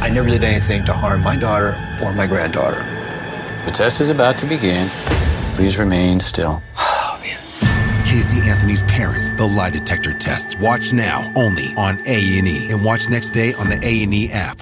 I never did anything to harm my daughter or my granddaughter. The test is about to begin. Please remain still. Oh, man. Casey Anthony's Parents, the lie detector test. Watch now, only on A&E. And watch next day on the A&E app.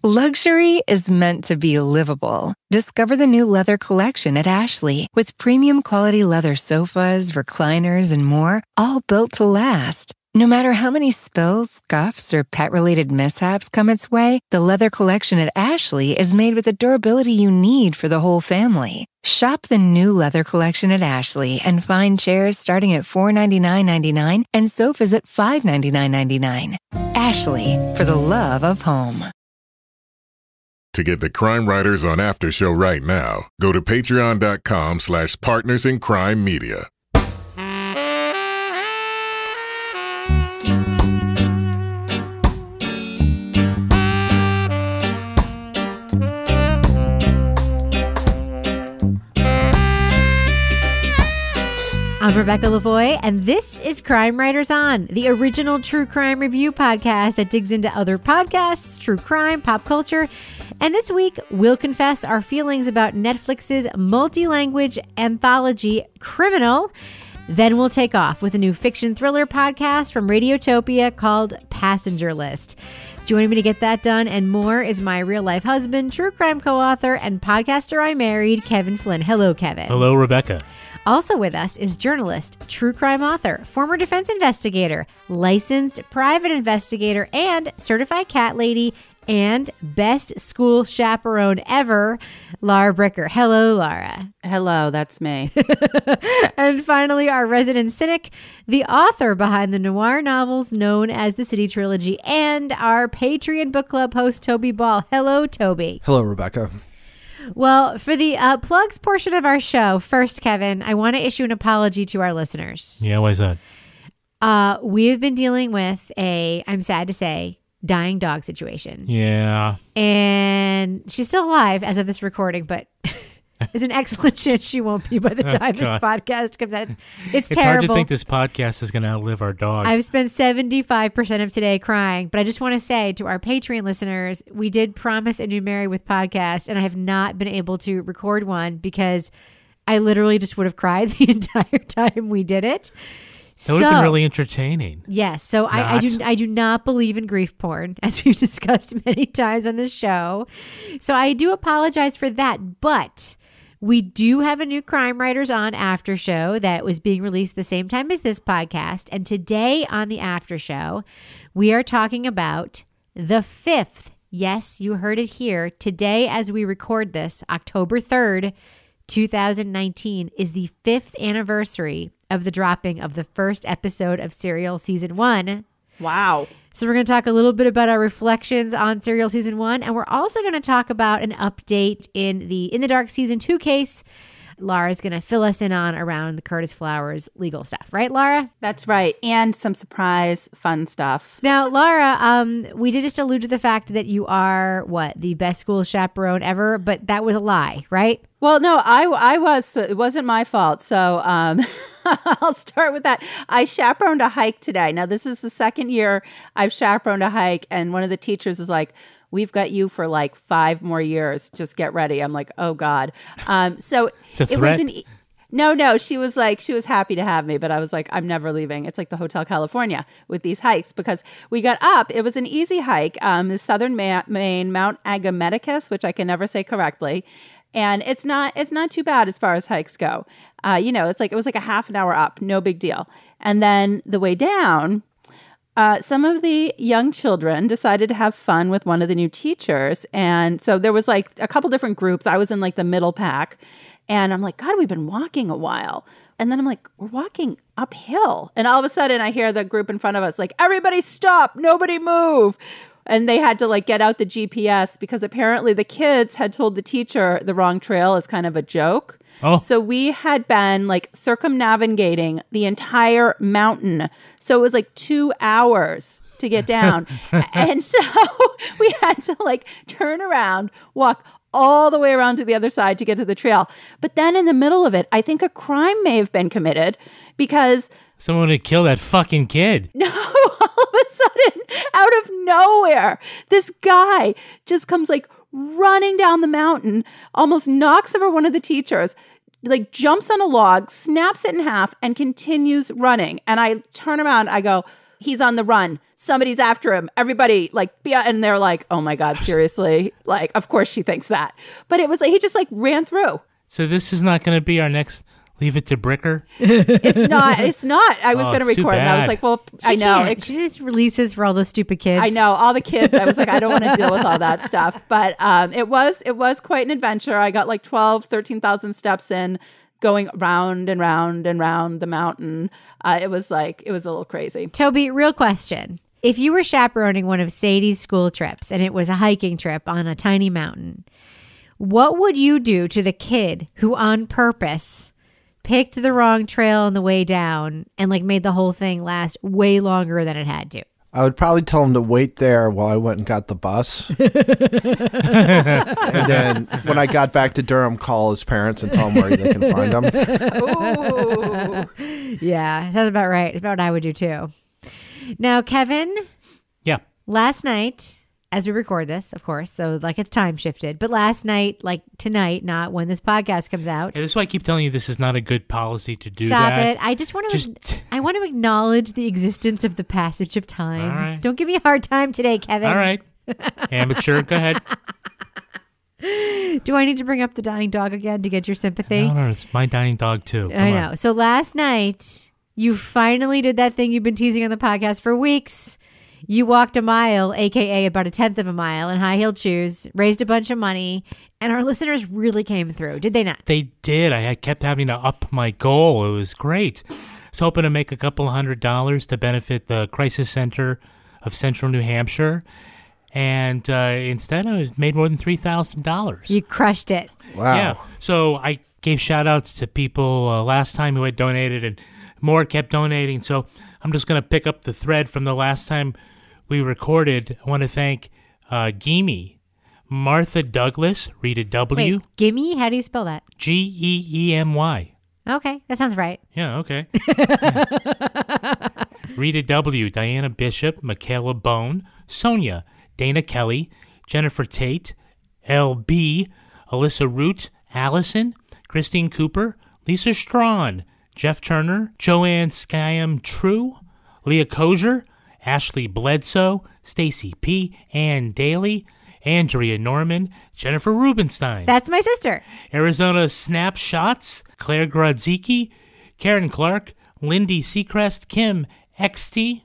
Luxury is meant to be livable. Discover the new leather collection at Ashley with premium quality leather sofas, recliners, and more, all built to last. No matter how many spills, scuffs, or pet-related mishaps come its way, the leather collection at Ashley is made with the durability you need for the whole family. Shop the new leather collection at Ashley and find chairs starting at $499.99 and sofas at $599.99. Ashley, for the love of home. To get the Crime Writers on After Show right now, go to patreon.com/partnersincrimemedia. I'm Rebecca Lavoie, and this is Crime Writers On, the original true crime review podcast that digs into other podcasts, true crime, pop culture. And this week, we'll confess our feelings about Netflix's multi-language anthology, Criminal. Then we'll take off with a new fiction thriller podcast from Radiotopia called Passenger List. Joining me to get that done and more is my real-life husband, true crime co-author, and podcaster I married, Kevin Flynn. Hello, Kevin. Hello, Rebecca. Also with us is journalist, true crime author, former defense investigator, licensed private investigator, and certified cat lady, and best school chaperone ever, Lara Bricker. Hello, Lara. Hello, that's me. And finally, our resident cynic, the author behind the noir novels known as the City Trilogy, and our Patreon book club host, Toby Ball. Hello, Toby. Hello, Rebecca. Well, for the plugs portion of our show, first, Kevin, I want to issue an apology to our listeners. Yeah, why is that? We have been dealing with I'm sad to say, dying dog situation. Yeah. And she's still alive as of this recording, but there's an excellent chance she won't be by the time this podcast comes out. It's terrible. Hard to think this podcast is going to outlive our dog. I've spent 75% of today crying, but I just want to say to our Patreon listeners, we did promise a new Married with podcast, and I have not been able to record one because I literally just would have cried the entire time we did it. That would have been really entertaining. Yes. So I do not believe in grief porn, as we've discussed many times on this show. So I do apologize for that. But we do have a new Crime Writers On after show that was being released the same time as this podcast. And today on the after show, we are talking about the 5th. Yes, you heard it here. Today, as we record this, October 3rd, 2019, is the 5th anniversary of the dropping of the first episode of Serial Season 1. Wow. So we're going to talk a little bit about our reflections on Serial Season 1, and we're also going to talk about an update in the In the Dark Season 2 case. Lara's going to fill us in on around the Curtis Flowers legal stuff. Right, Lara? That's right. And some surprise fun stuff. Now, Lara, we did just allude to the fact that you are, the best school chaperone ever, but that was a lie, right? Well, no, I was. It wasn't my fault. So I'll start with that. I chaperoned a hike today. Now, this is the second year I've chaperoned a hike, and one of the teachers is like, "We've got you for like 5 more years. Just get ready." I'm like, "Oh God." So it's a threat. No. She was happy to have me, but I was like, I'm never leaving. It's like the Hotel California with these hikes because we got up. It was an easy hike. The southern Maine, Mount Agameticus, which I can never say correctly. And it's not too bad as far as hikes go. It was like a half an hour up, no big deal. And then the way down, some of the young children decided to have fun with one of the new teachers. And so there was like a couple different groups. I was in like the middle pack. And I'm like, God, we've been walking a while. And then I'm like, we're walking uphill. And all of a sudden I hear the group in front of us like, everybody stop, nobody move. And they had to like get out the GPS because apparently the kids had told the teacher the wrong trail as kind of a joke. Oh. So we had been like circumnavigating the entire mountain. So it was like 2 hours to get down. And so we had to like turn around, walk all the way around to the other side to get to the trail. But then in the middle of it, I think a crime may have been committed because Someone would kill that fucking kid. No, all of a sudden, out of nowhere, this guy just comes like running down the mountain, almost knocks over one of the teachers, like jumps on a log, snaps it in half, and continues running. And I turn around, I go, he's on the run. Somebody's after him. Everybody, like, yeah. And they're like, oh my God, seriously? Like, of course she thinks that. But it was like, he just like ran through. So this is not going to be our next Leave It to Bricker? It's not. I was going to record it. And I was like, well, I know. She just releases for all those stupid kids. I know. All the kids. I was like, I don't want to deal with all that stuff. But it was quite an adventure. I got like 13,000 steps in, going round and round and round the mountain. It was a little crazy. Toby, real question. If you were chaperoning one of Sadie's school trips and it was a hiking trip on a tiny mountain, what would you do to the kid who on purpose picked the wrong trail on the way down and like made the whole thing last way longer than it had to? I would probably tell him to wait there while I went and got the bus. And then when I got back to Durham, call his parents and tell them where they can find him. Ooh. Yeah, that's about right. It's about what I would do too. Now, Kevin. Yeah. Last night, as we record this, of course, so like it's time shifted, but last night, like tonight, not when this podcast comes out. Yeah, this is why I keep telling you this is not a good policy to do Stop that. it. I just want to I want to acknowledge the existence of the passage of time. All right. Don't give me a hard time today, Kevin. All right. Amateur, go ahead. Do I need to bring up the dying dog again to get your sympathy? No, it's my dying dog too. Come I on. know. So last night, you finally did that thing you've been teasing on the podcast for weeks. You walked a mile, a.k.a. about 1/10 of a mile in high-heeled shoes, raised a bunch of money, and our listeners really came through, did they not? They did. I kept having to up my goal. It was great. I was hoping to make a couple $100 to benefit the Crisis Center of Central New Hampshire. And instead, I made more than $3,000. You crushed it. Wow. Yeah. So I gave shout-outs to people last time who had donated, and more kept donating. So I'm just going to pick up the thread from the last time we recorded. I want to thank Gimme, Martha Douglas, Rita W. Wait, Gimme? How do you spell that? Geemy. Okay, that sounds right. Yeah, okay. Rita W., Diana Bishop, Michaela Bone, Sonia, Dana Kelly, Jennifer Tate, LB, Alyssa Root, Allison, Christine Cooper, Lisa Strawn, Jeff Turner, Joanne Skyam True, Leah Kozier, Ashley Bledsoe, Stacy P., Ann Daly, Andrea Norman, Jennifer Rubenstein. That's my sister. Arizona Snapshots, Claire Grodzicki, Karen Clark, Lindy Seacrest, Kim XT,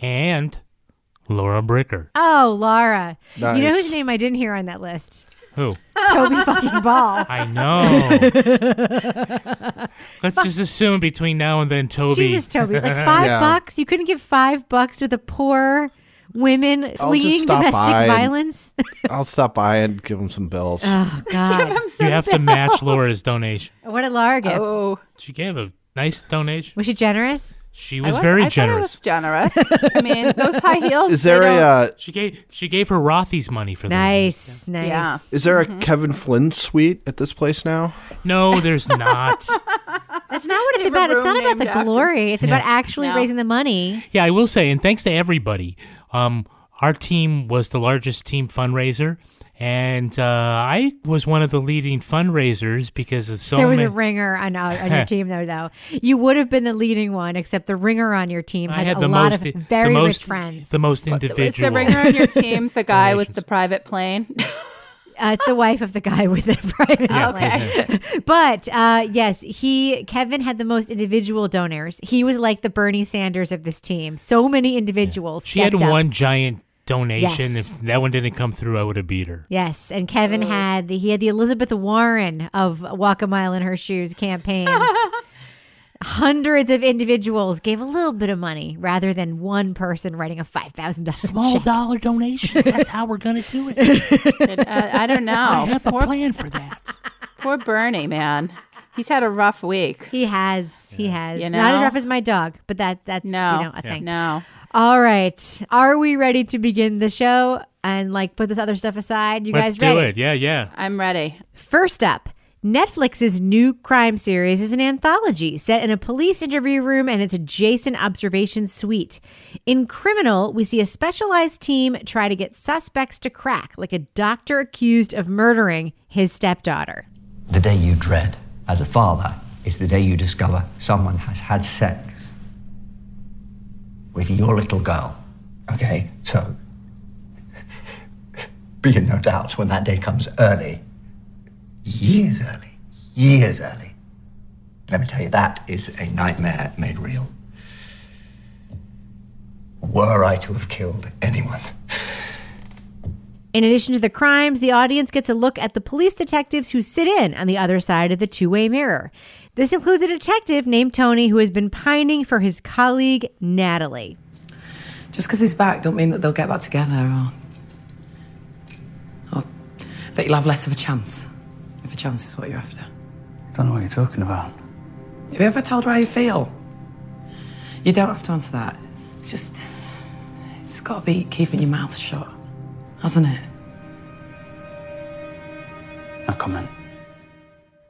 and Laura Bricker. Oh, Laura. Nice. You know whose name I didn't hear on that list? Who? Toby fucking Ball. I know. Let's just assume between now and then Toby. Jesus, Toby. Like $5? You couldn't give $5 to the poor women fleeing domestic violence? I'll stop by and give him some bills. Oh, God. You have to match Laura's donation. What did Laura give? Oh, She gave a nice donation. Was she generous? She was very I generous. thought I was generous. I mean, those high heels. Is there She gave her Rothy's money for that. Nice. Yeah. is there a Kevin Flynn suite at this place now? No, there's not. That's not what it's They have a about. It's room not about named the after- glory. It's about actually No. raising the money. Yeah, I will say, and thanks to everybody. Our team was the largest team fundraiser, and I was one of the leading fundraisers because of so There was many. a ringer on your team, though. You would have been the leading one, except the ringer on your team I has had a the lot most, of very the rich most, friends. The most Is individual. the ringer on your team the guy with Donations. the private plane? It's the wife of the guy with the private Yeah. plane. But yes, Kevin had the most individual donors. He was like the Bernie Sanders of this team. So many individuals. She had stepped up. one giant donation. Yes. If that one didn't come through, I would have beat her. Yes, and Kevin had the Elizabeth Warren of Walk a Mile in Her Shoes campaigns. Hundreds of individuals gave a little bit of money rather than one person writing a $5,000 Small check. dollar donations. That's how we're going to do it. I don't know. I have a plan for that. Poor Bernie, man. He's had a rough week. He has. You Not as know? rough as my dog, but that's No, a thing. No. All right. Are we ready to begin the show and like put this other stuff aside? You Let's guys ready? do it. Yeah. I'm ready. First up, Netflix's new crime series is an anthology set in a police interview room and its adjacent observation suite. In Criminal, we see a specialized team try to get suspects to crack, like a doctor accused of murdering his stepdaughter. The day you dread as a father is the day you discover someone has had sex with your little girl. Okay, so be in no doubt when that day comes early. Years early. Let me tell you, that is a nightmare made real. Were I to have killed anyone. In addition to the crimes, the audience gets a look at the police detectives who sit in on the other side of the two-way mirror. This includes a detective named Tony who has been pining for his colleague, Natalie. Just because he's back don't mean that they'll get back together or that you'll have less of a chance. If a chance is what you're after. I don't know what you're talking about. Have you ever told her how you feel? You don't have to answer that. It's got to be keeping your mouth shut, hasn't it? No comment.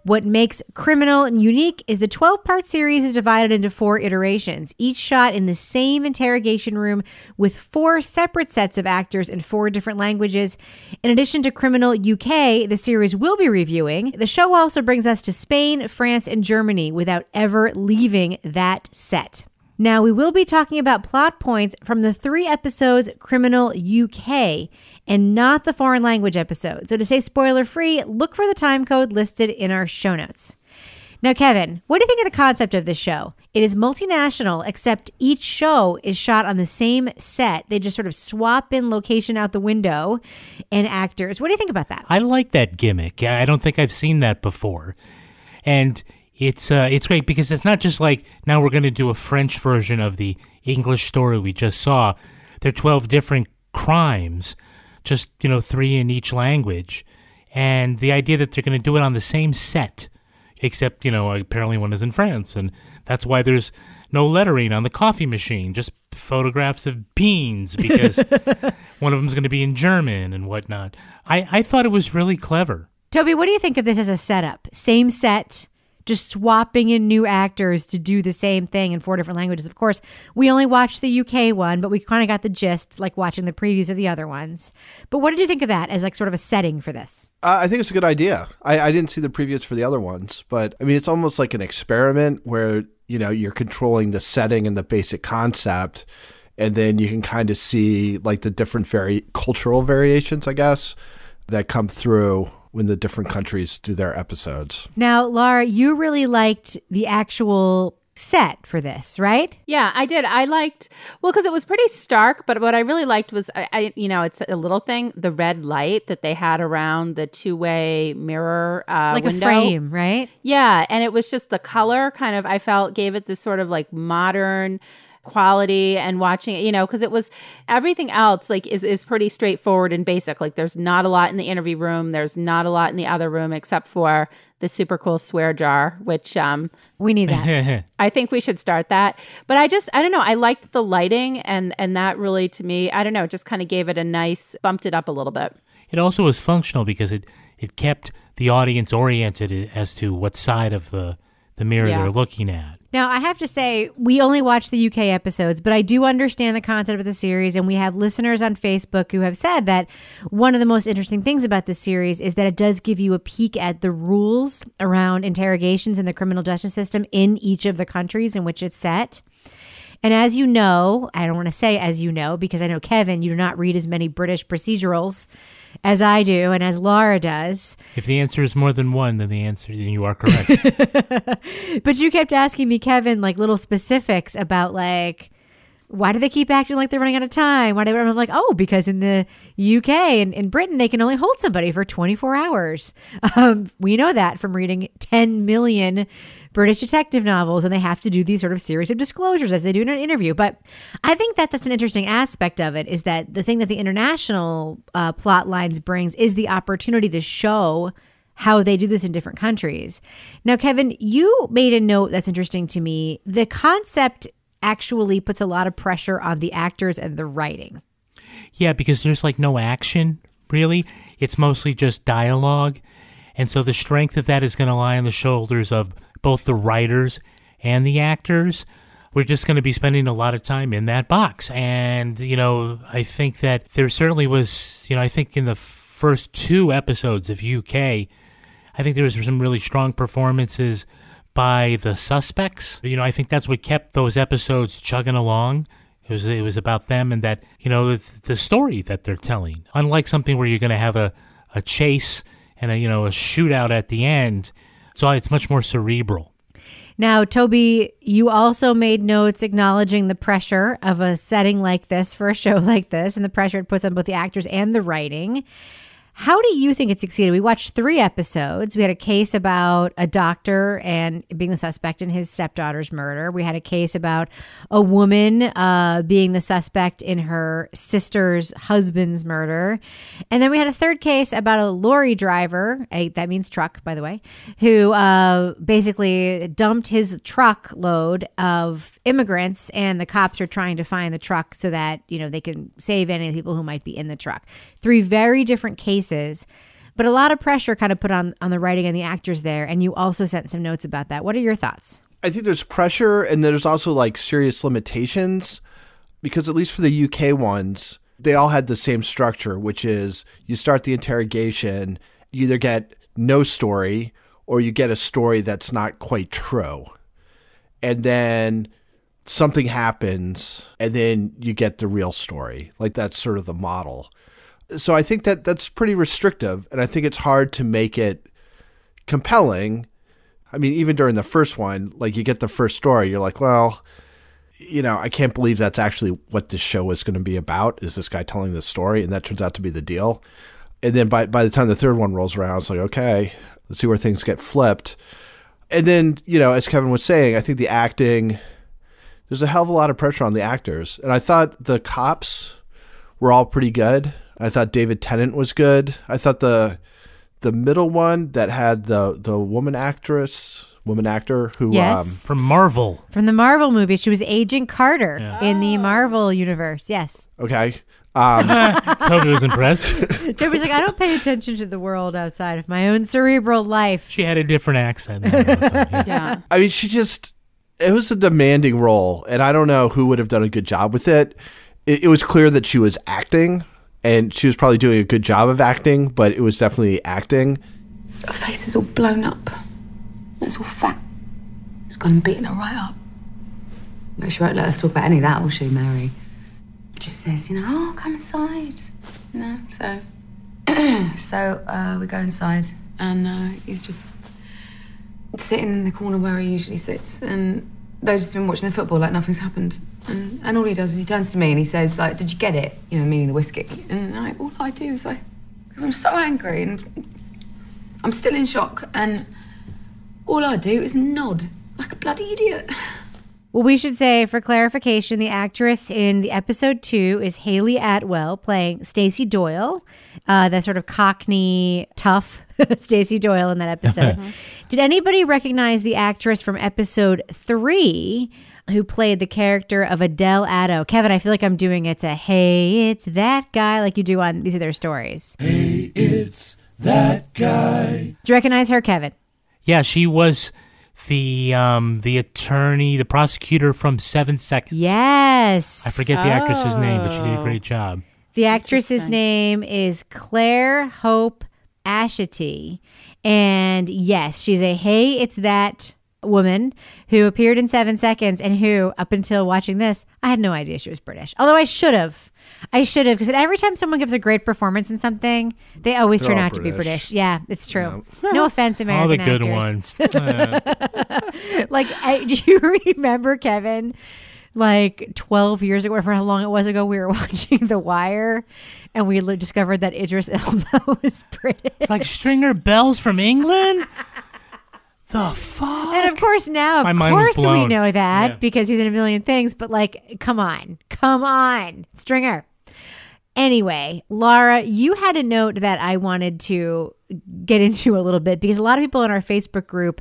What makes Criminal unique is the 12-part series is divided into 4 iterations, each shot in the same interrogation room with 4 separate sets of actors in 4 different languages. In addition to Criminal UK, the series will be reviewing, the show also brings us to Spain, France, and Germany without ever leaving that set. Now, we will be talking about plot points from the 3 episodes Criminal UK and not the foreign language episode. So to stay spoiler-free, look for the time code listed in our show notes. Now, Kevin, what do you think of the concept of this show? It is multinational, except each show is shot on the same set. They just sort of swap in location out the window and actors. What do you think about that? I like that gimmick. I don't think I've seen that before. And it's great because it's not just like, now we're going to do a French version of the English story we just saw. There are 12 different crimes, just, 3 in each language. And the idea that they're going to do it on the same set, except, apparently one is in France. And that's why there's no lettering on the coffee machine, just photographs of beans because one of them's going to be in German and whatnot. I thought it was really clever. Toby, what do you think of this as a setup? Same set, just swapping in new actors to do the same thing in 4 different languages. Of course, we only watched the UK one, but we kind of got the gist, like watching the previews of the other ones. But what did you think of that as like sort of a setting for this? I think it's a good idea. I didn't see the previews for the other ones, but I mean, it's almost like an experiment where, you're controlling the setting and the basic concept, and then you can kind of see like the different cultural variations, I guess, that come through when the different countries do their episodes. Now, Laura, you really liked the actual set for this, right? Yeah, I did. I liked, because it was pretty stark, but what I really liked was, it's a little thing, the red light that they had around the two-way mirror like window. A frame, right? Yeah, and it was just the color kind of, I felt, gave it this sort of like modern quality, and watching it, because it was, everything else like is pretty straightforward and basic. Like there's not a lot in the interview room, there's not a lot in the other room except for the super cool swear jar, which we need that. I think we should start that. But I don't know, I liked the lighting, and that really, to me, I don't know, just kind of gave it a nice, bumped it up a little bit. It also was functional because it kept the audience oriented as to what side of the mirror they're looking at. Now, I have to say, we only watched the UK episodes, but I do understand the concept of the series, and we have listeners on Facebook who have said that one of the most interesting things about this series is that it does give you a peek at the rules around interrogations in the criminal justice system in each of the countries in which it's set. And as you know, I don't want to say as you know, because I know, Kevin, you do not read as many British procedurals as I do and as Laura does. If the answer is more than one, then you are correct. But you kept asking me, Kevin, like little specifics about like, why do they keep acting like they're running out of time? Why do they? I'm like, because in the UK and in Britain, they can only hold somebody for 24 hours. We know that from reading 10 million British detective novels, and they have to do these sort of series of disclosures as they do in an interview. But I think that that's an interesting aspect of it, is that the thing that the international plot lines brings is the opportunity to show how they do this in different countries. Now, Kevin, you made a note that's interesting to me. The concept actually puts a lot of pressure on the actors and the writing. Yeah, because there's like no action, really. It's mostly just dialogue. And so the strength of that is going to lie on the shoulders of both the writers and the actors. We're just going to be spending a lot of time in that box. And, I think that there certainly was, I think in the first 2 episodes of UK, I think there was some really strong performances by the suspects. I think that's what kept those episodes chugging along. It was about them and that, the story that they're telling. Unlike something where you're going to have a chase and a shootout at the end. So it's much more cerebral. Now, Toby, you also made notes acknowledging the pressure of a setting like this for a show like this and the pressure it puts on both the actors and the writing. How do you think it succeeded? We watched 3 episodes. We had a case about a doctor and being the suspect in his stepdaughter's murder. We had a case about a woman being the suspect in her sister's husband's murder. And then we had a 3rd case about a lorry driver, that means truck, by the way, who basically dumped his truckload of immigrants, and the cops are trying to find the truck so that, they can save any of the people who might be in the truck. 3 very different cases. But a lot of pressure kind of put on the writing and the actors there. And you also sent some notes about that. What are your thoughts? I think there's pressure and there's also like serious limitations because at least for the UK ones, they all had the same structure, which is you start the interrogation, you either get no story or you get a story that's not quite true. And then something happens and then you get the real story. Like that's sort of the model. So I think that's pretty restrictive, and I think it's hard to make it compelling. I mean, even during the first one, like you get the first story, you're like, well, I can't believe that's actually what this show is going to be about, is this guy telling this story, and that turns out to be the deal. And then by the time the 3rd one rolls around, it's like, okay, let's see where things get flipped. And then, as Kevin was saying, I think the acting, there's a hell of a lot of pressure on the actors. And I thought the cops were all pretty good. I thought David Tennant was good. I thought the middle one that had the woman actor who yes. From Marvel. From the Marvel movie. She was Agent Carter in the Marvel universe. Yes. Okay. Toby was impressed. Toby's like, I don't pay attention to the world outside of my own cerebral life. She had a different accent. Yeah. I mean, it was a demanding role, and I don't know who would have done a good job with it. It was clear that she was acting. And she was probably doing a good job of acting, but it was definitely acting. Her face is all blown up. It's all fat. It's gone and beaten her right up. But she won't let us talk about any of that, will she, Mary? She says, come inside. So we go inside, and he's just sitting in the corner where he usually sits, and they've just been watching the football like nothing's happened. And all he does is he turns to me and he says, like, did you get it? Meaning the whiskey. And all I do is because I'm so angry and I'm still in shock. And all I do is nod like a bloody idiot. Well, we should say, for clarification, the actress in the episode 2 is Hayley Atwell playing Stacey Doyle, that sort of Cockney, tough Stacey Doyle in that episode. Did anybody recognize the actress from episode 3 who played the character of Adele Addo? Kevin, I feel like I'm doing it to, hey, it's that guy, like you do on These Are Their Stories. Hey, it's that guy. Do you recognize her, Kevin? Yeah, she was the attorney, the prosecutor from 7 Seconds. Yes. I forget the actress's name, but she did a great job. The actress's name is Claire Hope Ashity. And yes, she's a hey, it's that woman who appeared in 7 Seconds and who, up until watching this, I had no idea she was British. Although I should have, because every time someone gives a great performance in something, they always turn out to be British. Yeah, it's true. Yeah. No offense, American all the good actors. ones. Do you remember, Kevin, like 12 years ago, for how long it was ago, we were watching The Wire and we discovered that Idris Elba was British. It's like Stringer Bell's from England? The fuck? And of course now, of course we know that because he's in a million things, but like, come on, Stringer. Anyway, Laura, you had a note that I wanted to get into a little bit because a lot of people in our Facebook group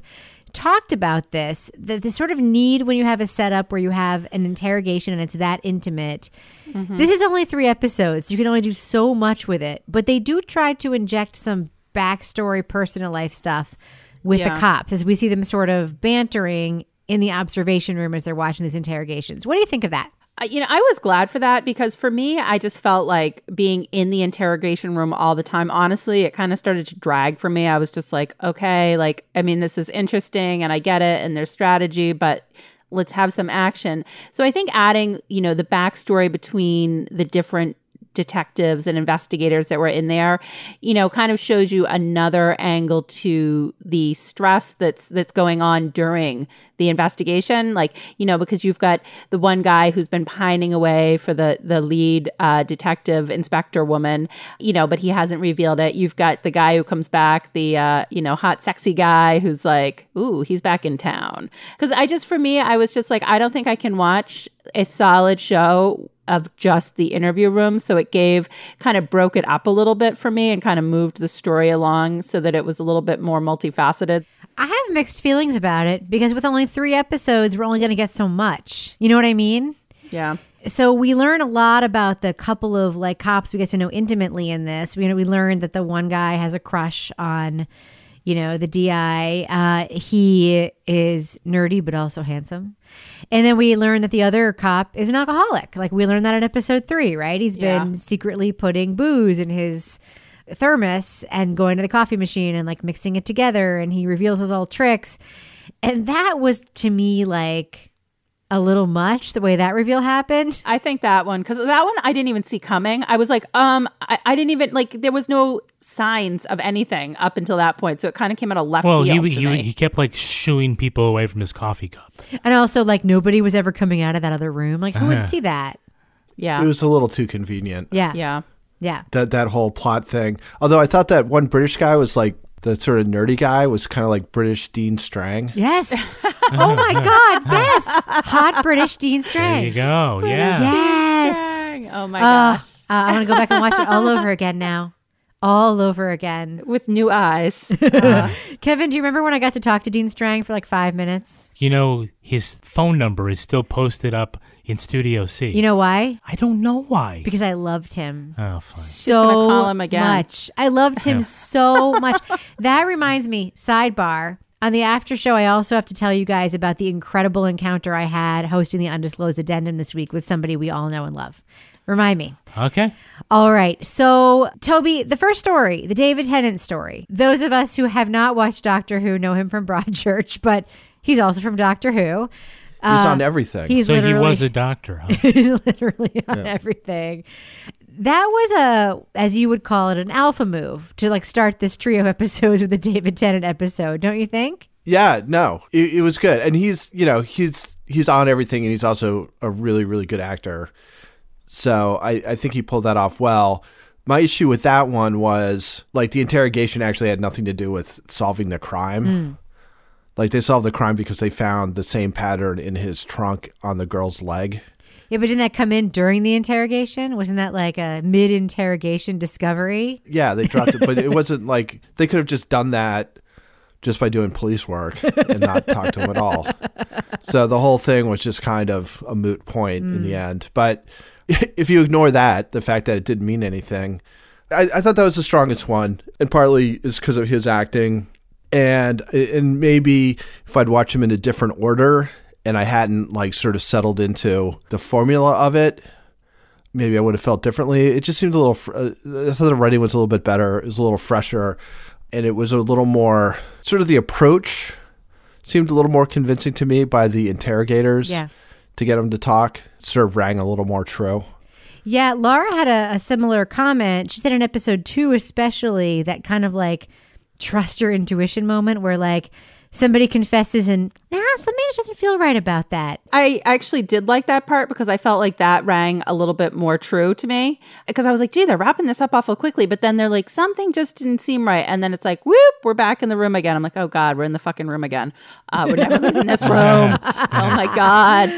talked about this, the sort of need when you have a setup where you have an interrogation and it's that intimate. Mm-hmm. This is only 3 episodes. You can only do so much with it, but they do try to inject some backstory, personal life stuff with the Yeah. cops as we see them sort of bantering in the observation room as they're watching these interrogations. What do you think of that? I was glad for that because for me, I just felt like being in the interrogation room all the time. Honestly, it kind of started to drag for me. I was just like, okay, like, I mean, this is interesting and I get it and there's strategy, but let's have some action. So I think adding, the backstory between the different detectives and investigators that were in there, kind of shows you another angle to the stress that's going on during the investigation. Like, because you've got the one guy who's been pining away for the lead detective inspector woman, but he hasn't revealed it. You've got the guy who comes back, the, hot, sexy guy who's like, ooh, he's back in town. Because for me, I was just like, I don't think I can watch a solid show of just the interview room. So it broke it up a little bit for me and kind of moved the story along so that it was a little bit more multifaceted. I have mixed feelings about it because with only 3 episodes, we're only going to get so much. You know what I mean? Yeah. So we learn a lot about the couple of like cops we get to know intimately in this. We learned that the one guy has a crush on, the DI. He is nerdy, but also handsome. And then we learn that the other cop is an alcoholic. Like we learned that in episode 3, right? He's been secretly putting booze in his thermos and going to the coffee machine and like mixing it together. And he reveals his old tricks. And that was to me like a little much the way that reveal happened. I think that one, because that one I didn't even see coming. I was like, I didn't even, like, there was no signs of anything up until that point. So it kind of came out of left field to me. He kept like shooing people away from his coffee cup. And also like nobody was ever coming out of that other room. Like who would see that? Yeah. It was a little too convenient. Yeah. Yeah. Yeah. That whole plot thing. Although I thought that one British guy was like, the sort of nerdy guy was kind of like British Dean Strang. Yes. Oh my God. Yes. Hot British Dean Strang. There you go. Yeah. Yes. Oh my gosh. I want to go back and watch it all over again now. All over again. With new eyes. Kevin, do you remember when I got to talk to Dean Strang for like 5 minutes? His phone number is still posted up in Studio C. You know why? I don't know why. Because I loved him Oh, fine. so gonna call him again. much. I loved him so much. That reminds me, sidebar, on the after show, I also have to tell you guys about the incredible encounter I had hosting the Undisclosed Addendum this week with somebody we all know and love. Remind me. Okay. All right. So, Toby, the first story, the David Tennant story. Those of us who have not watched Doctor Who know him from Broadchurch, but he's also from Doctor Who. He's on everything. So he was a doctor, huh? He's literally on everything. That was as you would call it, an alpha move to like start this trio of episodes with a David Tennant episode, don't you think? Yeah, no, it was good. And he's on everything, and he's also a really, really good actor. So I think he pulled that off well. My issue with that one was like the interrogation actually had nothing to do with solving the crime. Like they solved the crime because they found the same pattern in his trunk on the girl's leg. Yeah, but didn't that come in during the interrogation? Wasn't that like a mid-interrogation discovery? Yeah, they dropped it, but it wasn't like they could have just done that just by doing police work and not talk to him at all. So the whole thing was just kind of a moot point in the end. But if you ignore that, the fact that it didn't mean anything, I thought that was the strongest one. And partly is because of his acting. And maybe if I'd watch him in a different order and I hadn't like sort of settled into the formula of it, maybe I would have felt differently. It just seemed a little, I thought the writing was a little bit better. It was a little fresher. And it was a little more, sort of the approach seemed a little more convincing to me by the interrogators to get them to talk. Sort of rang a little more true. Yeah, Laura had a similar comment. She said in episode 2 especially that kind of like trust your intuition moment where like somebody confesses and something just doesn't feel right about that. I actually did like that part because I felt like that rang a little bit more true to me because I was like, gee, they're wrapping this up awful quickly. But then they're like, something just didn't seem right. And then it's like, whoop, we're back in the room again. I'm like, oh God, we're in the fucking room again. We're never leaving this room. Oh my God.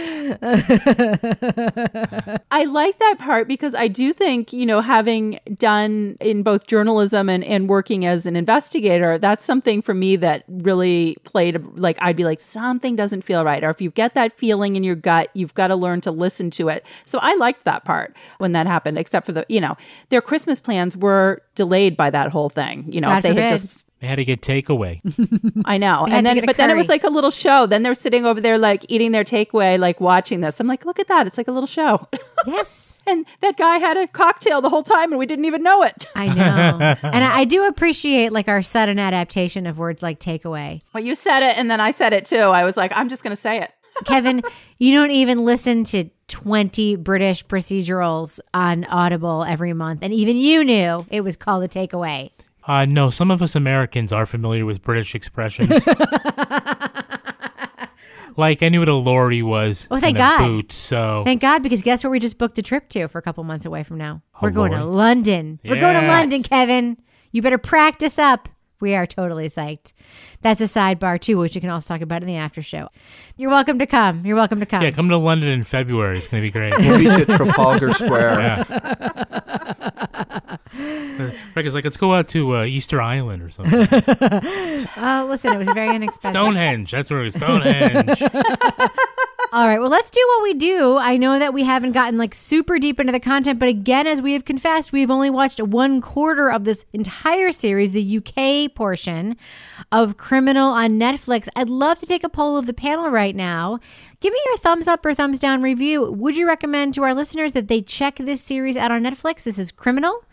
I like that part because I do think, having done in both journalism and working as an investigator, that's something for me that really played, like, I'd be like, something doesn't feel right. Or if you get that feeling in your gut, you've got to learn to listen to it. So I liked that part when that happened, except for their Christmas plans were delayed by that whole thing. If they had just... They had to get takeaway. I know. Then it was like a little show. Then they're sitting over there like eating their takeaway, like watching this. I'm like, look at that. It's like a little show. Yes. And that guy had a cocktail the whole time and we didn't even know it. I know. And I do appreciate like our sudden adaptation of words like takeaway. Well, you said it and then I said it too. I was like, I'm just going to say it. Kevin, you don't even listen to 20 British procedurals on Audible every month. And even you knew it was called a takeaway. No, some of us Americans are familiar with British expressions. Like, I knew what a lorry was. Oh, thank and a God. boot, so. Thank God, because guess where we just booked a trip to for a couple months away from now? Oh, We're going to Lord. London. We're going to Yes. London, Kevin. You better practice up. We are totally psyched. That's a sidebar, too, which you can also talk about in the after show. You're welcome to come. You're welcome to come. Yeah, come to London in February. It's going to be great. We'll meet you at Trafalgar Square. Yeah. Rick is like, let's go out to Easter Island or something. Listen, it was very inexpensive. Stonehenge. That's where it was. Stonehenge. All right, well, let's do what we do. I know that we haven't gotten like super deep into the content, but again, as we have confessed, we've only watched 1/4 of this entire series, the UK portion of Criminal on Netflix. I'd love to take a poll of the panel right now. Give me your thumbs up or thumbs down review. Would you recommend to our listeners that they check this series out on Netflix? This is Criminal.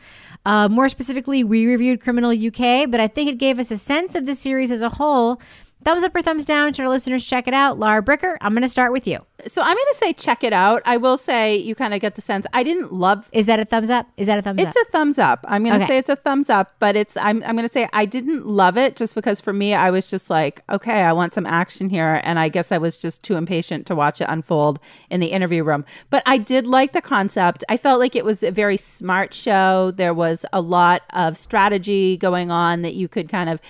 More specifically, we reviewed Criminal UK, but I think it gave us a sense of the series as a whole. Thumbs up or thumbs down? Should our listeners check it out? Laura Bricker, I'm going to start with you. So I'm going to say check it out. I will say you kind of get the sense. I didn't love. Is that a thumbs up? Is that a thumbs up? It's a thumbs up. I'm going to Okay. say it's a thumbs up, but I'm going to say I didn't love it just because for me, I was just like, okay, I want some action here. And I guess I was just too impatient to watch it unfold in the interview room. But I did like the concept. I felt like it was a very smart show. There was a lot of strategy going on that you could kind of,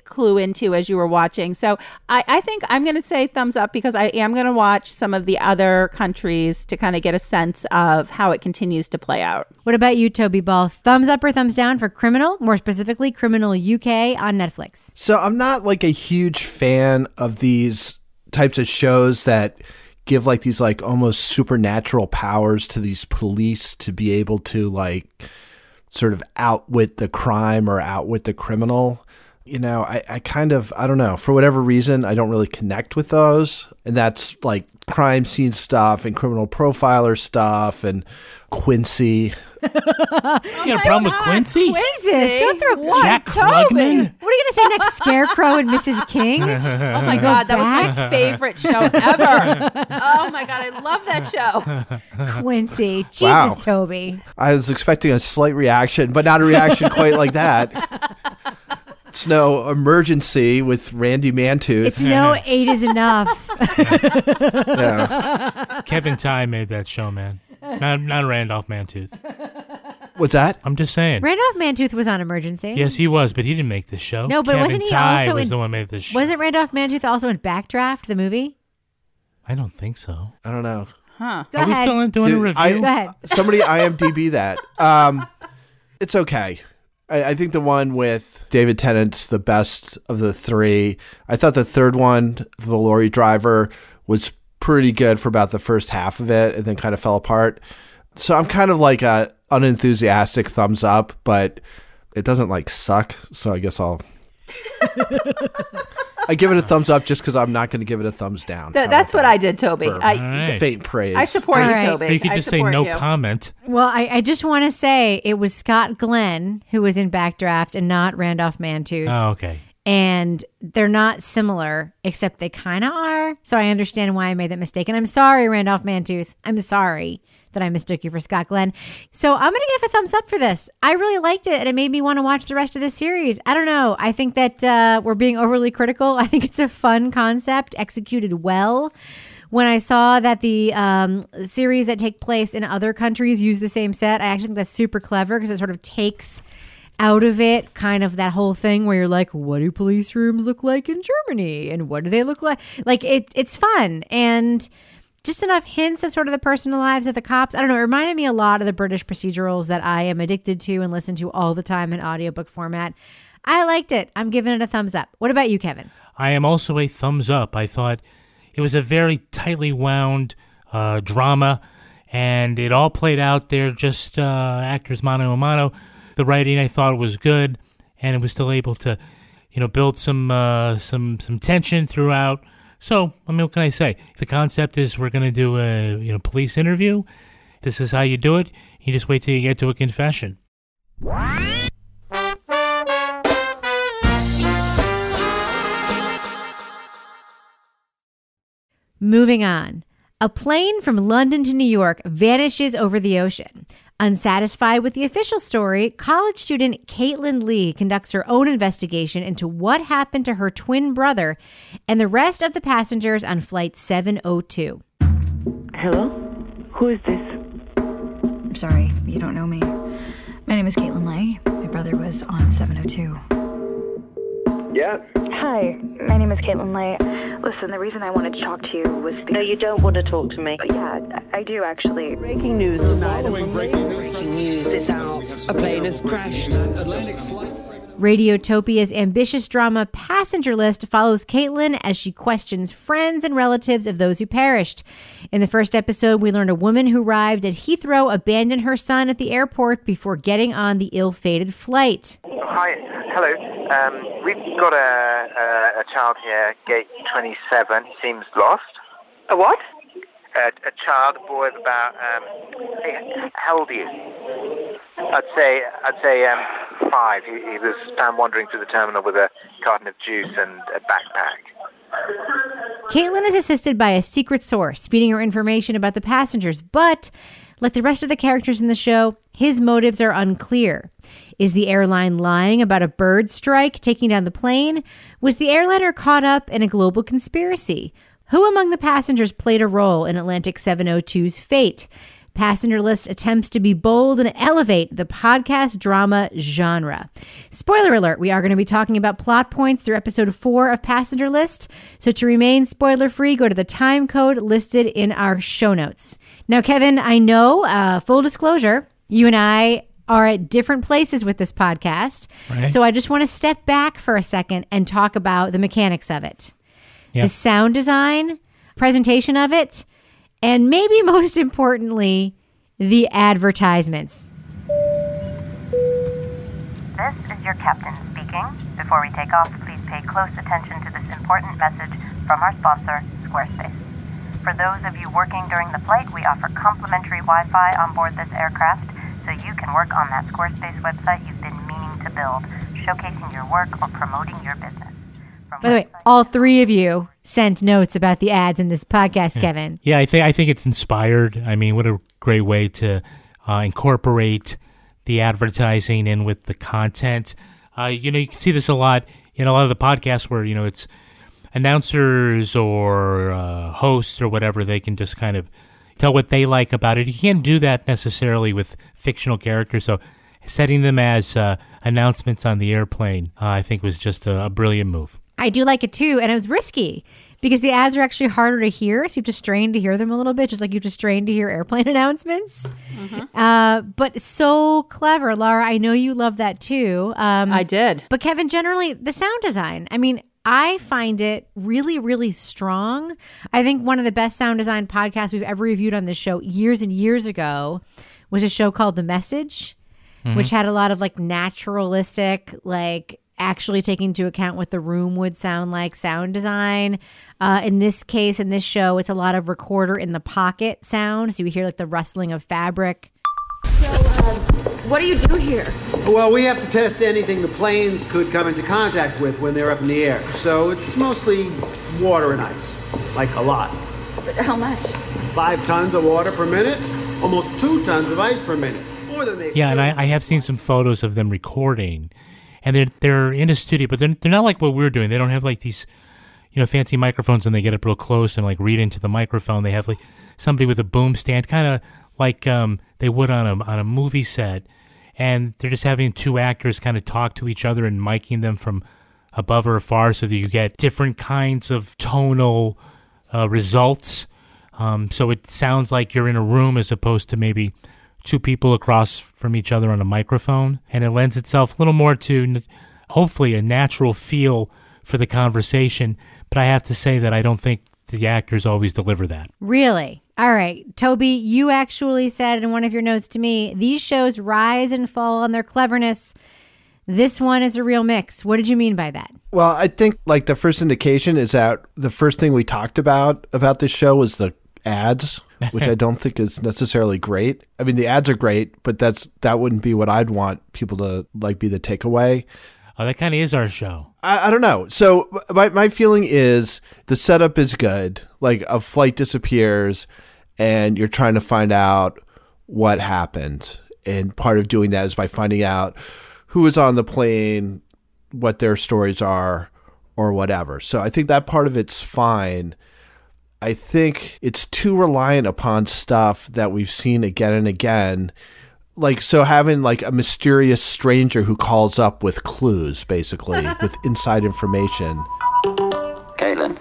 clue into as you were watching. So I think I'm going to say thumbs up because I am going to watch some of the other countries to kind of get a sense of how it continues to play out. What about you, Toby Ball? Thumbs up or thumbs down for Criminal, more specifically Criminal UK on Netflix? So I'm not like a huge fan of these types of shows that give like these like almost supernatural powers to these police to be able to like sort of outwit the crime or outwit the criminal. I kind of, I don't know, for whatever reason, I don't really connect with those. And that's like crime scene stuff and criminal profiler stuff and Quincy. You got a problem with Quincy? Jesus, don't throw Jack Klugman? What are you going to say next, Scarecrow and Mrs. King? Oh my God, that was my favorite show ever. Oh my God, I love that show. Quincy. Jesus, Wow. Toby. I was expecting a slight reaction, but not a reaction quite like that. It's no Emergency with Randy Mantooth. It's no 8 is enough. Yeah. Kevin Tighe made that show, man. Not Randolph Mantooth. What's that? I'm just saying. Randolph Mantooth was on Emergency. Yes, he was, but he didn't make the show. No, but Kevin wasn't he Tighe also was in, the one who made the show. Wasn't Randolph Mantooth also in Backdraft, the movie? I don't think so. I don't know. Huh. Go Are we ahead. still doing a review? Go ahead. Somebody IMDb that. It's okay. I think the one with David Tennant's the best of the three. I thought the third one, the lorry driver, was pretty good for about the first half of it and then kind of fell apart. So I'm kind of like a unenthusiastic thumbs up, but it doesn't like suck. So I guess I give it a thumbs up just because I'm not going to give it a thumbs down. That's what I did, Toby. Right. Faint praise. I support All you, right. Toby. Or you could I just say support no you. comment. Well, I just want to say it was Scott Glenn who was in Backdraft and not Randolph Mantooth. Oh, okay. And they're not similar, except they kind of are. So I understand why I made that mistake. And I'm sorry, Randolph Mantooth. I'm sorry that I mistook you for Scott Glenn. So I'm going to give a thumbs up for this. I really liked it, and it made me want to watch the rest of this series. I don't know. I think that we're being overly critical. I think it's a fun concept, executed well. When I saw that the series that take place in other countries use the same set, I actually think that's super clever because it sort of takes out of it kind of that whole thing where you're like, what do police rooms look like in Germany? And what do they look like? Like, it's fun. And just enough hints of sort of the personal lives of the cops. I don't know. It reminded me a lot of the British procedurals that I am addicted to and listen to all the time in audiobook format. I liked it. I'm giving it a thumbs up. What about you, Kevin? I am also a thumbs up. I thought it was a very tightly wound drama, and it all played out there, just actors mano a mano. The writing, I thought, was good, and it was still able to, build some tension throughout. So, I mean, what can I say? The concept is we're going to do a police interview. This is how you do it. You just wait till you get to a confession. Moving on. A plane from London to New York vanishes over the ocean. Unsatisfied with the official story, college student Caitlin Lee conducts her own investigation into what happened to her twin brother and the rest of the passengers on Flight 702. Hello? Who is this? I'm sorry, you don't know me. My name is Caitlin Lee. My brother was on 702. Yeah? Hi, my name is Caitlin Lee. Listen, the reason I wanted to talk to you was because... No, you don't want to talk to me. Yeah, I do actually. Breaking news tonight. Breaking news is out. A plane has crashed. Radiotopia's ambitious drama Passenger List follows Caitlin as she questions friends and relatives of those who perished. In the first episode, we learn a woman who arrived at Heathrow abandoned her son at the airport before getting on the ill-fated flight. Hi, hello. We've got a child here, gate 27. He seems lost. A what? A child, a boy of about, how old are you? I'd say 5. He was found wandering through the terminal with a carton of juice and a backpack. Caitlin is assisted by a secret source, feeding her information about the passengers, but like the rest of the characters in the show, his motives are unclear. Is the airline lying about a bird strike taking down the plane? Was the airliner caught up in a global conspiracy? Who among the passengers played a role in Atlantic 702's fate? Passenger List attempts to be bold and elevate the podcast drama genre. Spoiler alert, we are going to be talking about plot points through episode 4 of Passenger List. So to remain spoiler-free, go to the time code listed in our show notes. Now, Kevin, I know, full disclosure, you and I are at different places with this podcast. Right. So I just want to step back for a second and talk about the mechanics of it. Yep. The sound design, presentation of it, and maybe most importantly, the advertisements. This is your captain speaking. Before we take off, please pay close attention to this important message from our sponsor, Squarespace. For those of you working during the flight, we offer complimentary Wi-Fi on board this aircraft, so you can work on that Squarespace website you've been meaning to build, showcasing your work or promoting your business. By the way, all three of you sent notes about the ads in this podcast, Kevin. Yeah, I think it's inspired. I mean, what a great way to incorporate the advertising in with the content. You can see this a lot in a lot of the podcasts where, it's announcers or hosts or whatever. They can just kind of tell what they like about it. You can't do that necessarily with fictional characters. So setting them as announcements on the airplane, I think was just a brilliant move. I do like it too, and it was risky because the ads are actually harder to hear, so you have to strain to hear them a little bit, just like you have to strain to hear airplane announcements. Mm-hmm. But so clever, Laura. I know you love that too. I did. But Kevin, generally, the sound design, I mean, I find it really, really strong. I think one of the best sound design podcasts we've ever reviewed on this show years and years ago was a show called The Message, which had a lot of like naturalistic, like actually taking into account what the room would sound like sound design. In this case, in this show, it's a lot of recorder in the pocket sound. So you hear like the rustling of fabric. So, what do you do here? Well, we have to test anything the planes could come into contact with when they're up in the air. So it's mostly water and ice, like a lot. But how much? 5 tons of water per minute, almost 2 tons of ice per minute. More than they. Yeah, and I have seen some photos of them recording. And they're in a studio, but they're not like what we're doing. They don't have like these, fancy microphones when they get up real close and like read into the microphone. They have like somebody with a boom stand, kind of like they would on a movie set. And they're just having 2 actors kind of talk to each other and miking them from above or afar so that you get different kinds of tonal results. So it sounds like you're in a room as opposed to maybe two people across from each other on a microphone. And it lends itself a little more to hopefully a natural feel for the conversation. But I have to say that I don't think the actors always deliver that. Really? All right. Toby, you actually said in one of your notes to me, these shows rise and fall on their cleverness. This one is a real mix. What did you mean by that? Well, I think like the first indication is that the first thing we talked about this show was the ads, which I don't think is necessarily great. I mean, the ads are great, but that wouldn't be what I'd want people to like be the takeaway. Oh, that kind of is our show. I don't know. So my feeling is the setup is good. Like a flight disappears and you're trying to find out what happened. And part of doing that is by finding out who was on the plane, what their stories are, or whatever. So I think that part of it's fine. I think it's too reliant upon stuff that we've seen again and again. Like, so having like a mysterious stranger who calls up with clues, basically, with inside information. Caitlin.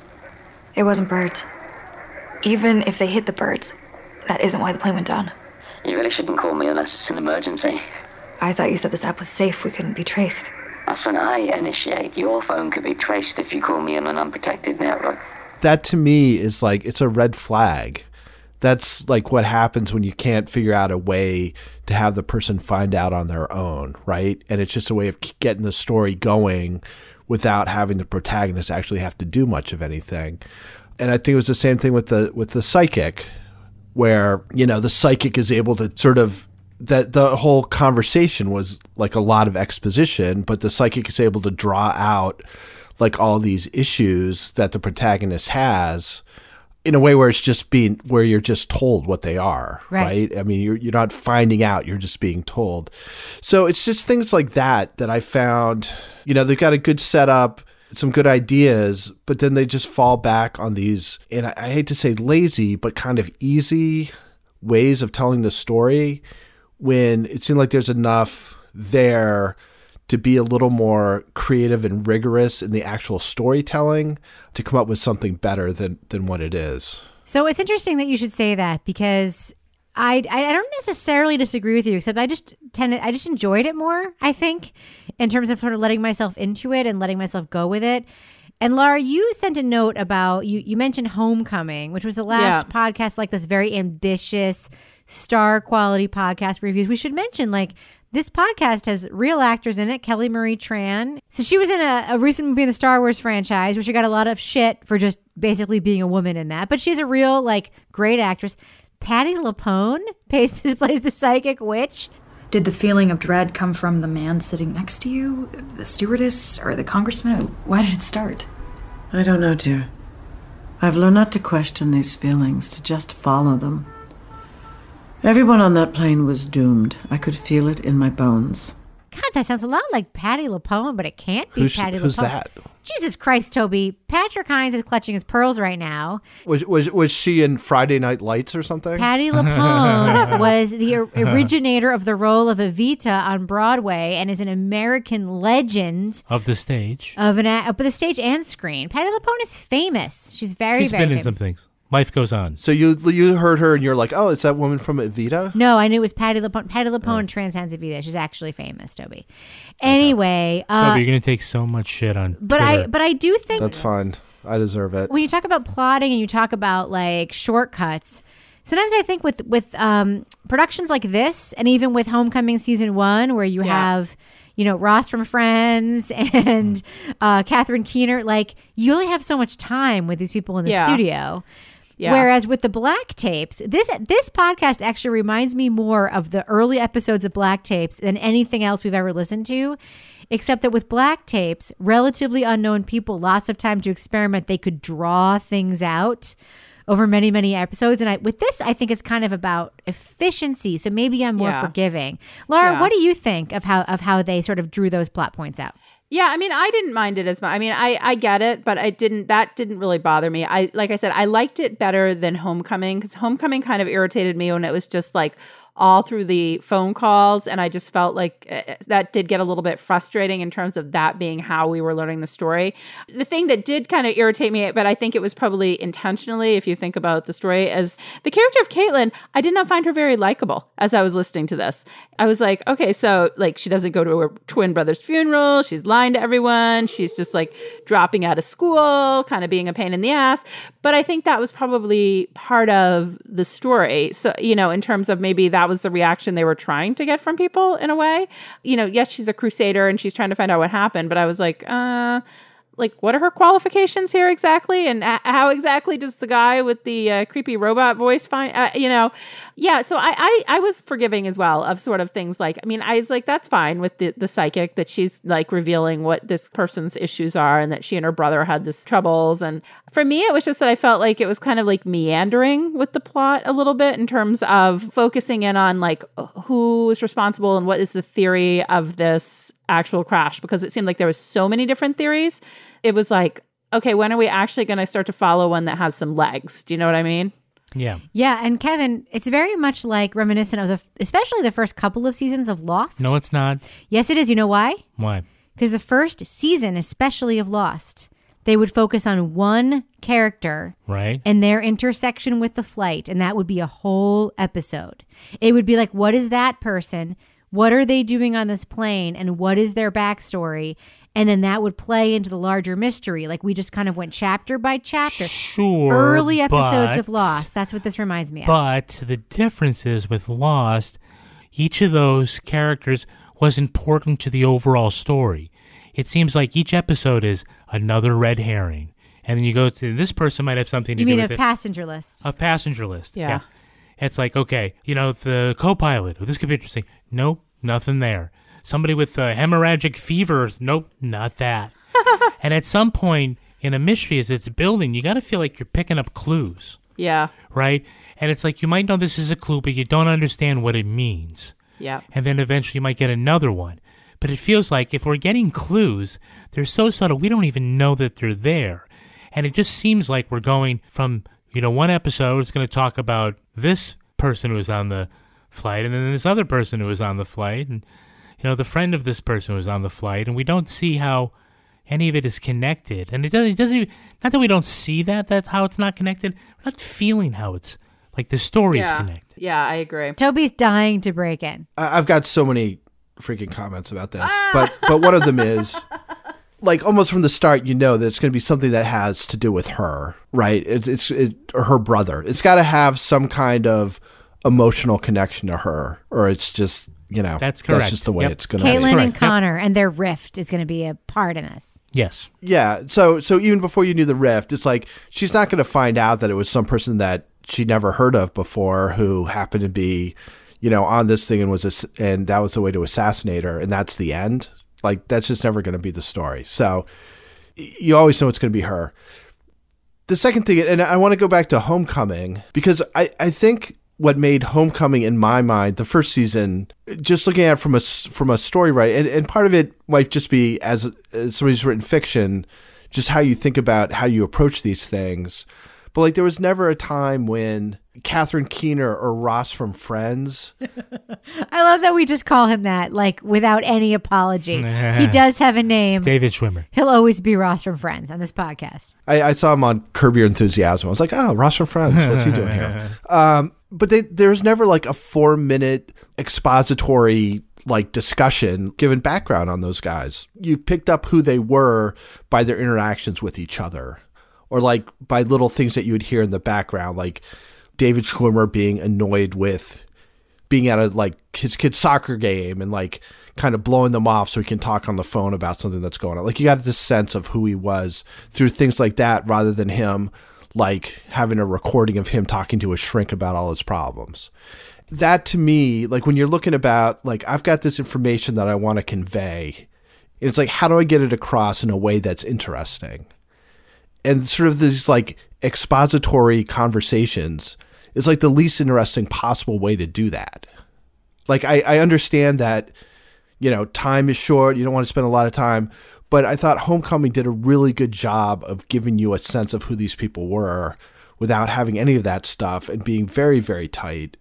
It wasn't birds. Even if they hit the birds, that isn't why the plane went down. You really shouldn't call me unless it's an emergency. I thought you said this app was safe. We couldn't be traced. That's when I initiate. Your phone could be traced if you call me on an unprotected network. That to me is like, it's a red flag. That's like what happens when you can't figure out a way to have the person find out on their own, right? And it's just a way of getting the story going without having the protagonist actually have to do much of anything. And I think it was the same thing with the psychic, where, you know, the psychic is able to sort of, that the whole conversation was like a lot of exposition, but the psychic is able to draw out like all these issues that the protagonist has in a way where it's just where you're just told what they are, right? I mean, you're not finding out, you're just being told. So it's just things like that I found, you know, they've got a good setup, some good ideas, but then they just fall back on these, and I hate to say lazy, but kind of easy ways of telling the story when it seemed like there's enough there to be a little more creative and rigorous in the actual storytelling to come up with something better than what it is. So it's interesting that you should say that, because I don't necessarily disagree with you, except I just enjoyed it more, I think, in terms of sort of letting myself into it and letting myself go with it. And Laura, you sent a note about, you mentioned Homecoming, which was the last podcast, like this very ambitious, star quality podcast reviews. We should mention, like, this podcast has real actors in it. Kelly Marie Tran. So she was in a recent movie in the Star Wars franchise, which she got a lot of shit for just basically being a woman in that. But she's a real, like, great actress. Patti LuPone plays the psychic witch. Did the feeling of dread come from the man sitting next to you, the stewardess, or the congressman? Why did it start? I don't know, dear. I've learned not to question these feelings, to just follow them. Everyone on that plane was doomed. I could feel it in my bones. God, that sounds a lot like Patti LuPone, but it can't be Patti LuPone. Who's that? Jesus Christ, Toby. Patrick Hines is clutching his pearls right now. Was she in Friday Night Lights or something? Patti LuPone was the originator of the role of Evita on Broadway and is an American legend of the stage, of the stage and screen. Patti LuPone is famous. She's very, She's very been famous. in some things. Life goes on. So you heard her and you're like, oh, it's that woman from Evita? No, I knew it was Patti LuPone. Patti LuPone transcends Evita. She's actually famous, Toby. Anyway, Toby, you're gonna take so much shit on Twitter. But I do think that's fine. I deserve it. When you talk about plotting and you talk about like shortcuts, sometimes I think with productions like this, and even with Homecoming season 1, where you have, you know, Ross from Friends and Catherine Keener, like you only have so much time with these people in the studio. Yeah. Whereas with the Black Tapes, this podcast actually reminds me more of the early episodes of Black Tapes than anything else we've ever listened to, except that with Black Tapes, relatively unknown people, lots of time to experiment. They could draw things out over many, many episodes. And with this, I think it's kind of about efficiency. So maybe I'm more forgiving. Laura, what do you think of how they sort of drew those plot points out? Yeah, I mean, I didn't mind it as much. I mean, I get it, but that didn't really bother me. Like I said, I liked it better than Homecoming, because Homecoming kind of irritated me when it was just like all through the phone calls. And I just felt like that did get a little bit frustrating in terms of that being how we were learning the story. The thing that did kind of irritate me, but I think it was probably intentionally, if you think about the story, as the character of Caitlin, I did not find her very likable as I was listening to this. I was like, okay, so like she doesn't go to her twin brother's funeral. She's lying to everyone. She's just like dropping out of school, kind of being a pain in the ass. But I think that was probably part of the story. So, you know, in terms of maybe that was the reaction they were trying to get from people in a way. You know, yes, she's a crusader and she's trying to find out what happened, but I was like, what are her qualifications here exactly? And how exactly does the guy with the creepy robot voice find, Yeah, so I was forgiving as well of sort of things like, I mean, I was like, that's fine with the psychic, that she's like revealing what this person's issues are and that she and her brother had this troubles. And for me, it was just that I felt like it was kind of like meandering with the plot a little bit in terms of focusing in on like who is responsible and what is the theory of this actual crash, because it seemed like there was so many different theories. It was like, okay, when are we actually going to start to follow one that has some legs? Do you know what I mean? Yeah. Yeah, and Kevin, it's very much like reminiscent of especially the first couple of seasons of Lost. No, it's not. Yes, it is. You know why? Why? Because the first season, especially of Lost, they would focus on one character, right, and their intersection with the flight, and that would be a whole episode. It would be like, what is that person? What are they doing on this plane? And what is their backstory? And then that would play into the larger mystery. Like we just kind of went chapter by chapter. Sure. Early episodes of Lost. That's what this reminds me of. But the difference is with Lost, each of those characters was important to the overall story. It seems like each episode is another red herring. And then you go to this person might have something to do with it. You mean a passenger list? A passenger list. Yeah. It's like, okay, you know, the co-pilot, this could be interesting. Nope, nothing there. Somebody with hemorrhagic fever, nope, not that. And at some point in a mystery as it's building, you got to feel like you're picking up clues. Yeah. Right? And it's like you might know this is a clue, but you don't understand what it means. Yeah. And then eventually you might get another one. But it feels like if we're getting clues, they're so subtle, we don't even know that they're there. And it just seems like we're going from, you know, one episode is going to talk about this person who was on the flight, and then this other person who was on the flight, and, you know, the friend of this person who was on the flight, and we don't see how any of it is connected. And it doesn't even, not that we don't see that's how it's not connected. We're not feeling how it's, like, the story is connected. Yeah, I agree. Toby's dying to break in. I've got so many freaking comments about this, but one of them is, like, almost from the start, you know that it's going to be something that has to do with her, right? It's or her brother. It's got to have some kind of emotional connection to her, or it's just, you know, that's correct. That's just the way it's going to be. Caitlin and Connor and their rift is going to be a part in this. Yes. Yeah. So even before you knew the rift, it's like she's not going to find out that it was some person that she never heard of before who happened to be, you know, on this thing and that was the way to assassinate her, and that's the end. Like, that's just never going to be the story. So you always know it's going to be her. The second thing, and I want to go back to Homecoming, because I think what made Homecoming, in my mind, the first season, just looking at it from a story, right, and part of it might just be, as somebody who's written fiction, just how you think about how you approach these things. But, like, there was never a time when Catherine Keener or Ross from Friends. I love that we just call him that, like, without any apology. He does have a name. David Schwimmer. He'll always be Ross from Friends on this podcast. I saw him on Curb Your Enthusiasm. I was like, oh, Ross from Friends. What's he doing here? But there was never, like, a 4-minute expository, like, discussion given background on those guys. You picked up who they were by their interactions with each other, or, like, by little things that you would hear in the background, like David Schwimmer being annoyed with being at a, like, his kid's soccer game and, like, kind of blowing them off so he can talk on the phone about something that's going on. Like, you got this sense of who he was through things like that, rather than him, like, having a recording of him talking to a shrink about all his problems. That, to me, like, when you're looking about, like, I've got this information that I want to convey, it's like, how do I get it across in a way that's interesting? And sort of these, like, expository conversations is, like, the least interesting possible way to do that. Like, I understand that, you know, time is short. You don't want to spend a lot of time. But I thought Homecoming did a really good job of giving you a sense of who these people were without having any of that stuff, and being very, very tight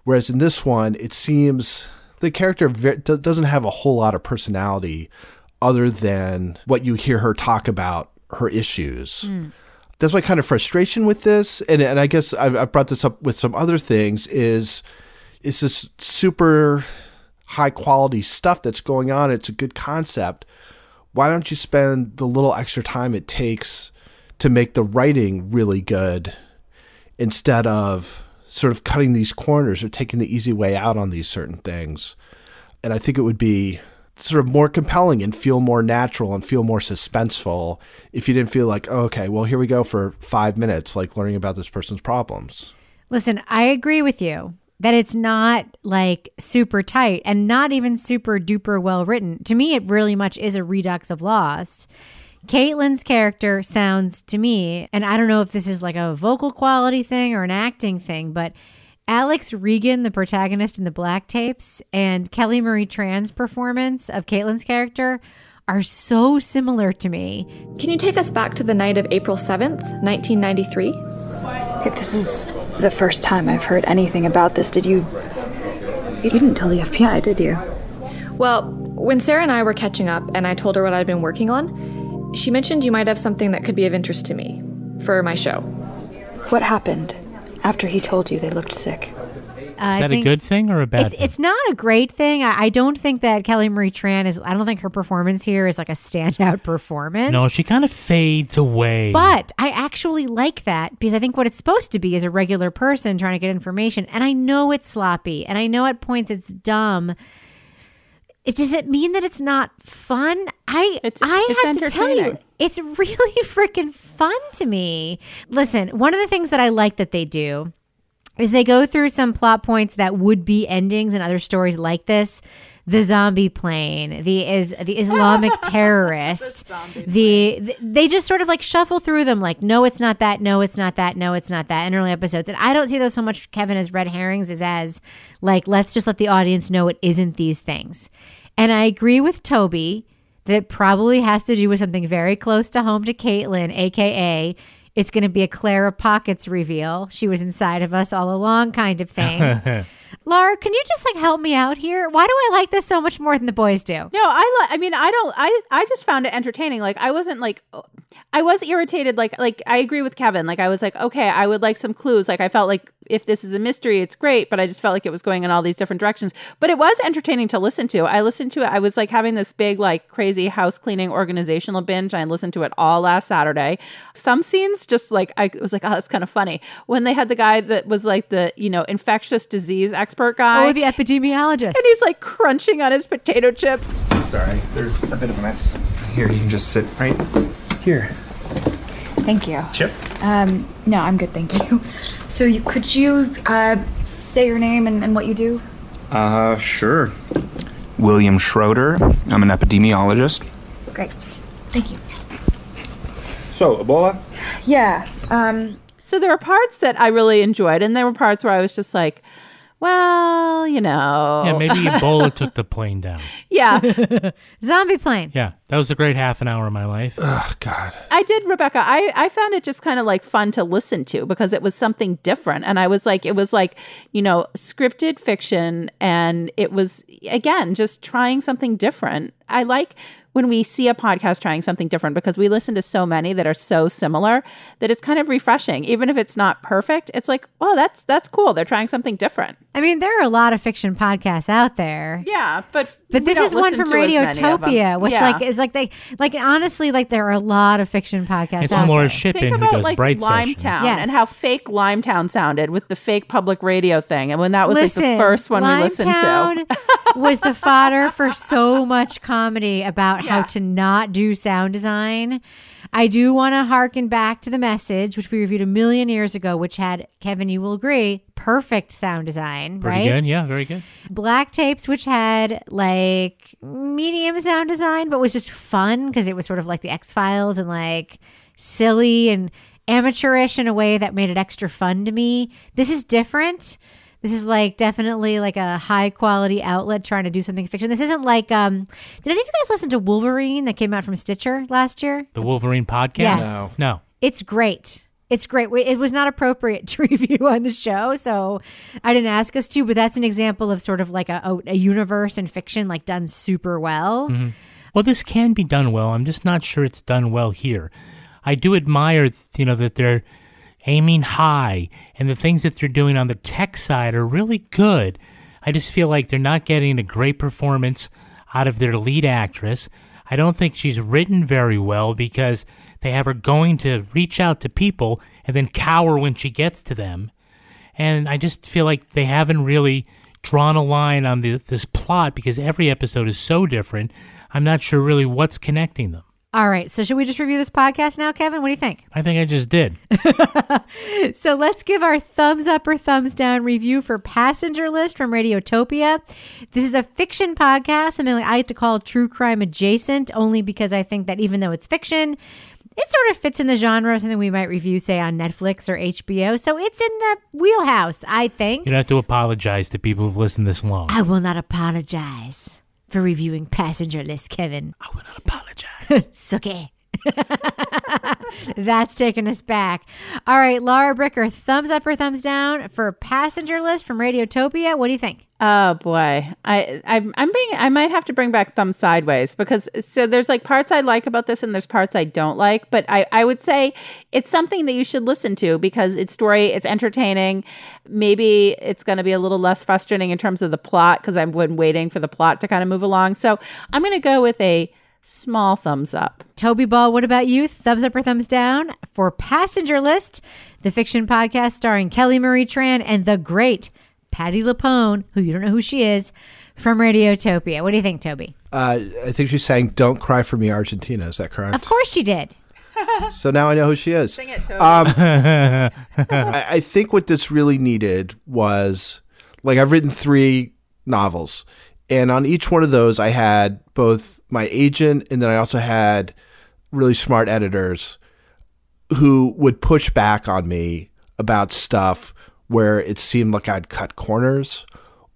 Whereas in this one, it seems the character doesn't have a whole lot of personality other than what you hear her talk about her issues. That's my kind of frustration with this. And I guess I brought this up with some other things is it's this super high quality stuff that's going on. It's a good concept. Why don't you spend the little extra time it takes to make the writing really good instead of sort of cutting these corners or taking the easy way out on these certain things? And I think it would be sort of more compelling and feel more natural and feel more suspenseful if you didn't feel like, oh, okay, well, here we go for 5 minutes, like learning about this person's problems. Listen, I agree with you that it's not like super tight and not even super duper well written. To me, it really much is a redux of Lost. Caitlin's character sounds to me, and I don't know if this is like a vocal quality thing or an acting thing, but Alex Regan, the protagonist in the Black Tapes, and Kelly Marie Tran's performance of Caitlin's character are so similar to me. Can you take us back to the night of April 7th, 1993? This is the first time I've heard anything about this. You didn't tell the FBI, did you? Well, when Sarah and I were catching up and I told her what I'd been working on, she mentioned you might have something that could be of interest to me for my show. What happened after he told you they looked sick? Is that a good thing or a bad thing? It's not a great thing. I don't think that Kelly Marie Tran I don't think her performance here is like a standout performance. No, she kind of fades away. But I actually like that because I think what it's supposed to be is a regular person trying to get information. And I know it's sloppy and I know at points it's dumb. Does it mean that it's not fun? I have to tell you, it's really freaking fun to me. Listen, one of the things that I like that they do is they go through some plot points that would be endings in other stories like this. The zombie plane, the Islamic terrorist, they just sort of like shuffle through them like, no, it's not that, no, it's not that, no, it's not that in early episodes. And I don't see those so much, Kevin, as red herrings as like, let's just let the audience know it isn't these things. And I agree with Toby that it probably has to do with something very close to home to Caitlin, a.k.a. it's going to be a Clara Pockets reveal. She was inside of us all along kind of thing. Laura, can you just like help me out here? Why do I like this so much more than the boys do? No, I just found it entertaining. Like I wasn't like, I was irritated. Like I agree with Kevin. Like I was like, okay, I would like some clues. Like I felt like if this is a mystery, it's great, but I just felt like it was going in all these different directions. But it was entertaining to listen to. I listened to it. I was like having this big, like crazy house cleaning organizational binge. I listened to it all last Saturday. Some scenes just like, I was like, oh, that's kind of funny. When they had the guy that was like the, infectious disease expert guy. Oh, the epidemiologist. And he's like crunching on his potato chips. Sorry, there's a bit of a mess. Here, you can just sit right here. Thank you. Chip? No, I'm good, thank you. So could you say your name and what you do? Sure. William Schroeder. I'm an epidemiologist. Great. Thank you. So, Ebola? Yeah. So there were parts that I really enjoyed, and there were parts where I was just like, well, Yeah, maybe Ebola took the plane down. Yeah. Zombie plane. Yeah, that was a great half an hour of my life. Oh, God. I did, Rebecca. I found it just kind of like fun to listen to because it was something different. And I was like, it was like, scripted fiction. And it was, again, just trying something different. I like when we see a podcast trying something different because we listen to so many that are so similar that it's kind of refreshing. Even if it's not perfect, it's like, oh, that's cool. They're trying something different. I mean, there are a lot of fiction podcasts out there. Yeah, but this is one from Radiotopia, which is like honestly, like there are a lot of fiction podcasts. It's out Laura there. Shippen who does Bright Limetown Sessions. and how fake Limetown sounded with the fake public radio thing, and when that was like the first one we listened to, was the fodder for so much comedy about how to not do sound design. I do want to harken back to The Message, which we reviewed a million years ago, which had, Kevin, you will agree, perfect sound design, Pretty right? good, yeah, very good. Black Tapes, which had like medium sound design, but was just fun because it was sort of like the X-Files and like silly and amateurish in a way that made it extra fun to me. This is different. This is like definitely like a high quality outlet trying to do something fiction. This isn't like, did any of you guys listen to Wolverine that came out from Stitcher last year? The Wolverine podcast? Yes. No. It's great. It's great. It was not appropriate to review on the show, so I didn't ask us to, but that's an example of sort of like a universe and fiction like done super well. Mm-hmm. Well, this can be done well. I'm just not sure it's done well here. I do admire, that they're aiming high, and the things that they're doing on the tech side are really good. I just feel like they're not getting a great performance out of their lead actress. I don't think she's written very well because they have her going to reach out to people and then cower when she gets to them. And I just feel like they haven't really drawn a line on this plot because every episode is so different. I'm not sure really what's connecting them. All right, so should we just review this podcast now, Kevin? What do you think? I think I just did. So let's give our thumbs up or thumbs down review for Passenger List from Radiotopia. This is a fiction podcast, something like I like to call true crime adjacent, only because I think that even though it's fiction, it sort of fits in the genre of something we might review, say, on Netflix or HBO. So it's in the wheelhouse, I think. You don't have to apologize to people who've listened this long. I will not apologize for reviewing Passenger List, Kevin. I will not apologize. Suki. That's taking us back. All right, Laura Bricker, thumbs up or thumbs down for Passenger List from Radiotopia. What do you think? Oh boy, I might have to bring back thumbs sideways because so there's like parts I like about this and there's parts I don't like, but I would say it's something that you should listen to because it's it's entertaining. Maybe it's going to be a little less frustrating in terms of the plot because I've been waiting for the plot to kind of move along. So I'm going to go with a small thumbs up. Toby Ball, what about you? Thumbs up or thumbs down for Passenger List, the fiction podcast starring Kelly Marie Tran and the great Patti LuPone, who you don't know who she is, from Radiotopia. What do you think, Toby? I think she's saying, "Don't cry for me, Argentina." Is that correct? Of course she did. So now I know who she is. Sing it, Toby. I think what this really needed was, like, I've written 3 novels, and on each one of those, I had both my agent and then I also had really smart editors who would push back on me about stuff where it seemed like I'd cut corners,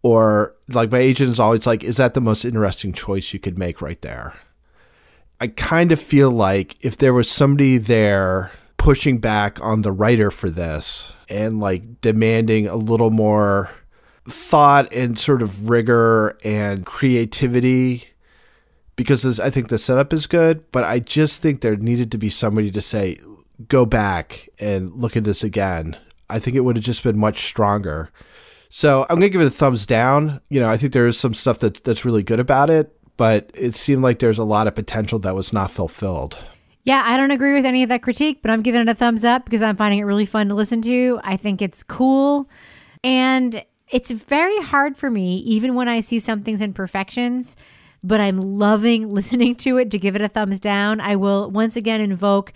or like my agent is always like, is that the most interesting choice you could make right there? I kind of feel like if there was somebody there pushing back on the writer for this and like demanding a little more thought and sort of rigor and creativity, because I think the setup is good, but I just think there needed to be somebody to say, go back and look at this again. I think it would have just been much stronger. So I'm going to give it a thumbs down. I think there is some stuff that's really good about it, but it seemed like there's a lot of potential that was not fulfilled. Yeah, I don't agree with any of that critique, but I'm giving it a thumbs up because I'm finding it really fun to listen to. I think it's cool. And it's very hard for me, even when I see something's imperfections, but I'm loving listening to it to give it a thumbs down. I will once again invoke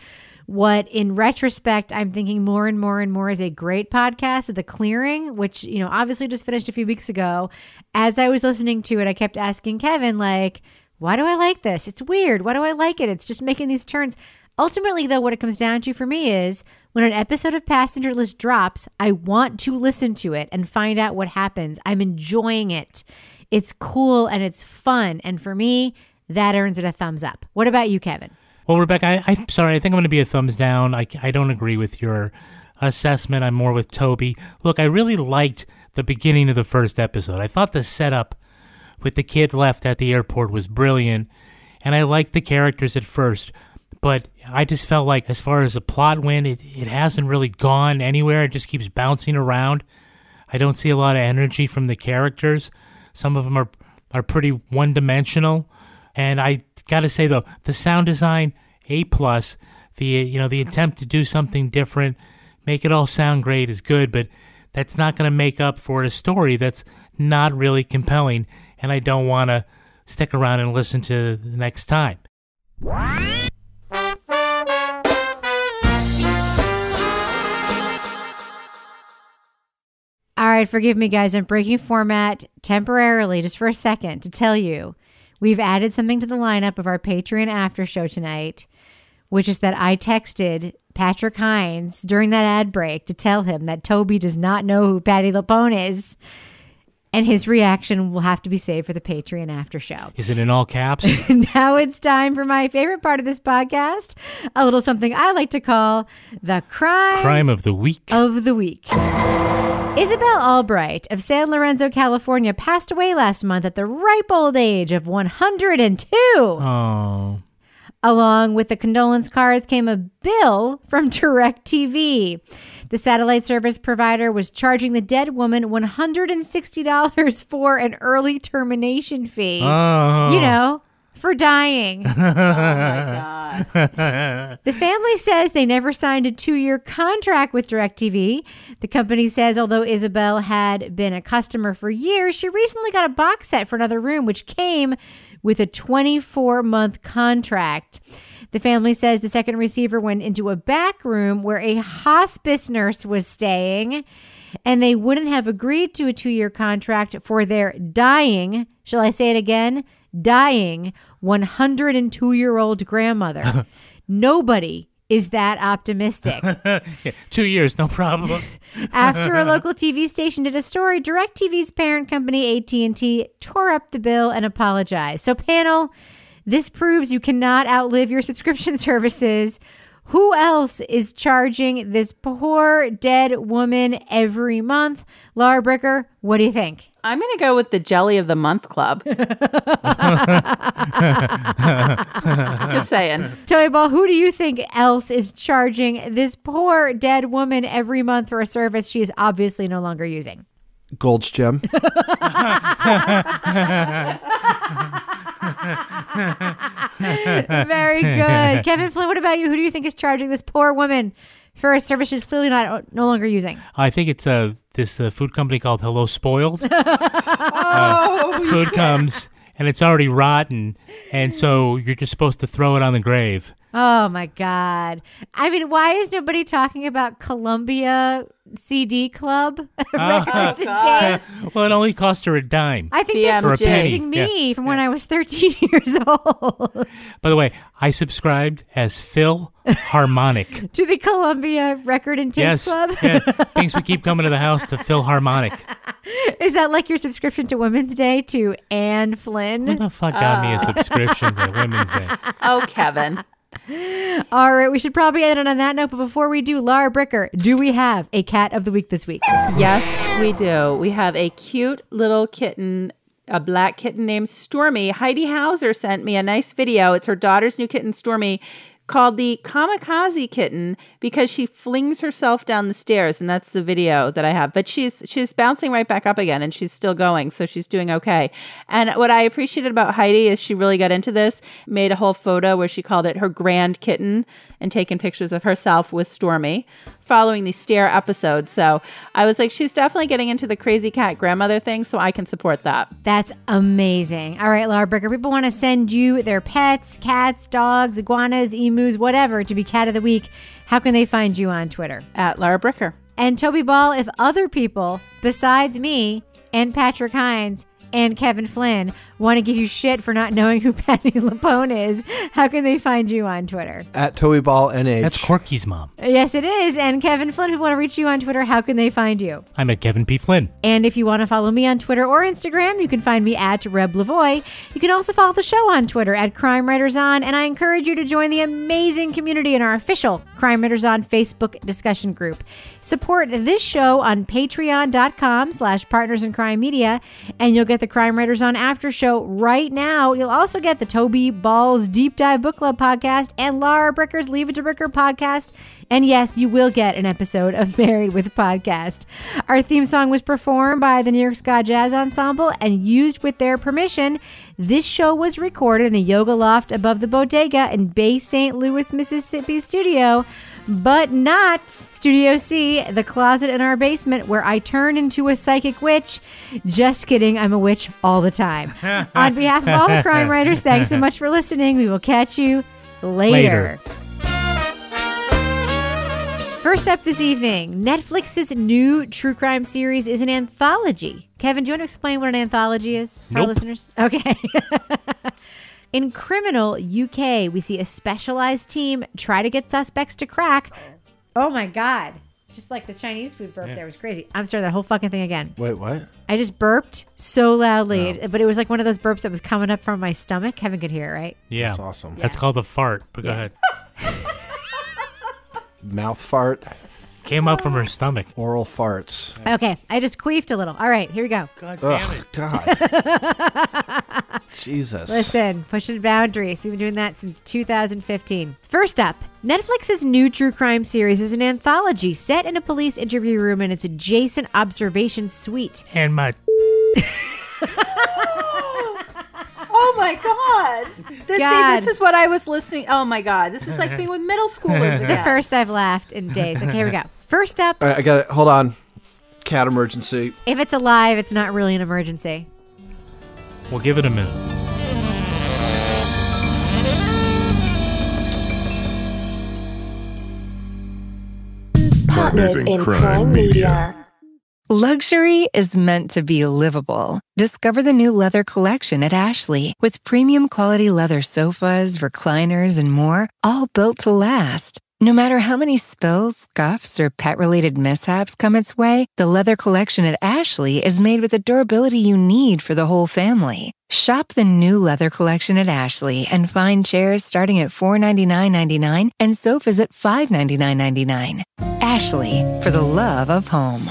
what in retrospect I'm thinking more and more and more is a great podcast, The Clearing, which, obviously just finished a few weeks ago. As I was listening to it, I kept asking Kevin, like, why do I like this? It's weird. Why do I like it? It's just making these turns. Ultimately, though, what it comes down to for me is when an episode of Passenger List drops, I want to listen to it and find out what happens. I'm enjoying it. It's cool and it's fun. And for me, that earns it a thumbs up. What about you, Kevin? Well, Rebecca, I'm sorry. I think I'm going to be a thumbs down. I don't agree with your assessment. I'm more with Toby. Look, I really liked the beginning of the first episode. I thought the setup with the kid left at the airport was brilliant, and I liked the characters at first. But I just felt like as far as the plot went, it hasn't really gone anywhere. It just keeps bouncing around. I don't see a lot of energy from the characters. Some of them are pretty one-dimensional. And I got to say, though, the sound design, A+. The attempt to do something different, make it all sound great is good, but that's not going to make up for a story that's not really compelling, and I don't want to stick around and listen to the next time. All right, forgive me, guys. I'm breaking format temporarily just for a second to tell you we've added something to the lineup of our Patreon after show tonight, which is that I texted Patrick Hines during that ad break to tell him that Toby does not know who Patti LuPone is. And his reaction will have to be saved for the Patreon after show. Is it in all caps? Now it's time for my favorite part of this podcast, a little something I like to call the crime of the week. Isabel Albright of San Lorenzo, California, passed away last month at the ripe old age of 102. Oh. Along with the condolence cards came a bill from DirecTV. The satellite service provider was charging the dead woman $160 for an early termination fee. Oh. You know, for dying. Oh my God. The family says they never signed a 2-year contract with DirecTV. The company says although Isabel had been a customer for years, she recently got a box set for another room, which came with a 24-month contract. The family says the second receiver went into a back room where a hospice nurse was staying, and they wouldn't have agreed to a 2-year contract for their dying, shall I say it again? Dying 102-year-old grandmother. Nobody is that optimistic. 2 years, no problem. After a local TV station did a story, DirecTV's parent company, AT&T, tore up the bill and apologized. So, panel, this proves you cannot outlive your subscription services. Who else is charging this poor dead woman every month? Laura Bricker, what do you think? I'm going to go with the Jelly of the Month Club. Just saying. Toby Ball, who do you think else is charging this poor dead woman every month for a service she is obviously no longer using? Gold's Gym. Very good. Kevin Flynn, what about you? Who do you think is charging this poor woman for a service she's clearly no longer using? I think it's this food company called Hello Spoiled. Food comes and it's already rotten, and so you're just supposed to throw it on the grave. Oh my God. I mean, why is nobody talking about Columbia CD Club records and tapes? Well, it only cost her a dime. I think they're still chasing me from when I was 13 years old. By the way, I subscribed as Phil Harmonic. To the Columbia Record and Tape Club? Yeah, things would keep coming to the house to Phil Harmonic. Is that like your subscription to Women's Day to Anne Flynn? Who the fuck got me a subscription to Women's Day? Oh, Kevin. All right, we should probably end it on that note. But before we do, Laura Bricker, do we have a cat of the week this week? Yes, we do. We have a cute little kitten, a black kitten named Stormy. Heidi Hauser sent me a nice video. It's her daughter's new kitten, Stormy, called the Kamikaze Kitten because she flings herself down the stairs, and that's the video that I have. But she's bouncing right back up again, and she's still going, so she's doing okay. And what I appreciated about Heidi is she really got into this, made a whole photo where she called it her grand kitten and taken pictures of herself with Stormy following the stair episode. So I was like, she's definitely getting into the crazy cat grandmother thing, so I can support that. That's amazing. All right, Laura Bricker, people want to send you their pets, cats, dogs, iguanas, emus, whatever, to be cat of the week. How can they find you on Twitter? At Laura Bricker. And Toby Ball, if other people besides me and Patrick Hines and Kevin Flynn want to give you shit for not knowing who Patty LuPone is, how can they find you on Twitter? At TobyBallNH. That's Corky's mom. Yes, it is. And Kevin Flynn, if you want to reach you on Twitter, how can they find you? I'm at Kevin P. Flynn. And if you want to follow me on Twitter or Instagram, you can find me at Reb Lavoie. You can also follow the show on Twitter at Crime Writers On, and I encourage you to join the amazing community in our official Crime Writers On Facebook discussion group. Support this show on patreon.com/Partners in Crime Media, and you'll get the Crime Writers On after show right now. You'll also get the Toby Ball's Deep Dive Book Club podcast and Laura Bricker's Leave It to Bricker podcast. And yes, you will get an episode of Married with Podcast. Our theme song was performed by the New York Ska Jazz Ensemble and used with their permission. This show was recorded in the Yoga Loft above the Bodega in Bay St. Louis, Mississippi studio, but not Studio C, the closet in our basement where I turn into a psychic witch. Just kidding, I'm a witch all the time. On behalf of all the crime writers, thanks so much for listening. We will catch you later. First up this evening, Netflix's new true crime series is an anthology. Kevin, do you want to explain what an anthology is for our listeners? Okay. In Criminal UK, we see a specialized team try to get suspects to crack. Oh my God. Just like the Chinese food burp there was crazy. I'm sorry, that whole fucking thing again. Wait, what? I just burped so loudly, but it was like one of those burps that was coming up from my stomach. Kevin could hear it, right? Yeah. That's awesome. That's called a fart, but go ahead. Mouth fart. Came up from her stomach. Oral farts. Okay, I just queefed a little. All right, here we go. God damn Ugh, it. God. Jesus. Listen, pushing boundaries. We've been doing that since 2015. First up, Netflix's new true crime series is an anthology set in a police interview room and its adjacent observation suite. And my... Oh my God. This is what I was listening. Oh my God. This is like being with middle schoolers It's again. the first I've laughed in days. Okay, here we go. First up, All right, I got it. Hold on. Cat emergency. if it's alive, it's not really an emergency. We'll give it a minute. Partners in Crime Media. Luxury is meant to be livable. Discover the new leather collection at Ashley with premium quality leather sofas, recliners, and more, all built to last. No matter how many spills, scuffs, or pet-related mishaps come its way, the leather collection at Ashley is made with the durability you need for the whole family. Shop the new leather collection at Ashley and find chairs starting at $499.99 and sofas at $599.99. Ashley, for the love of home.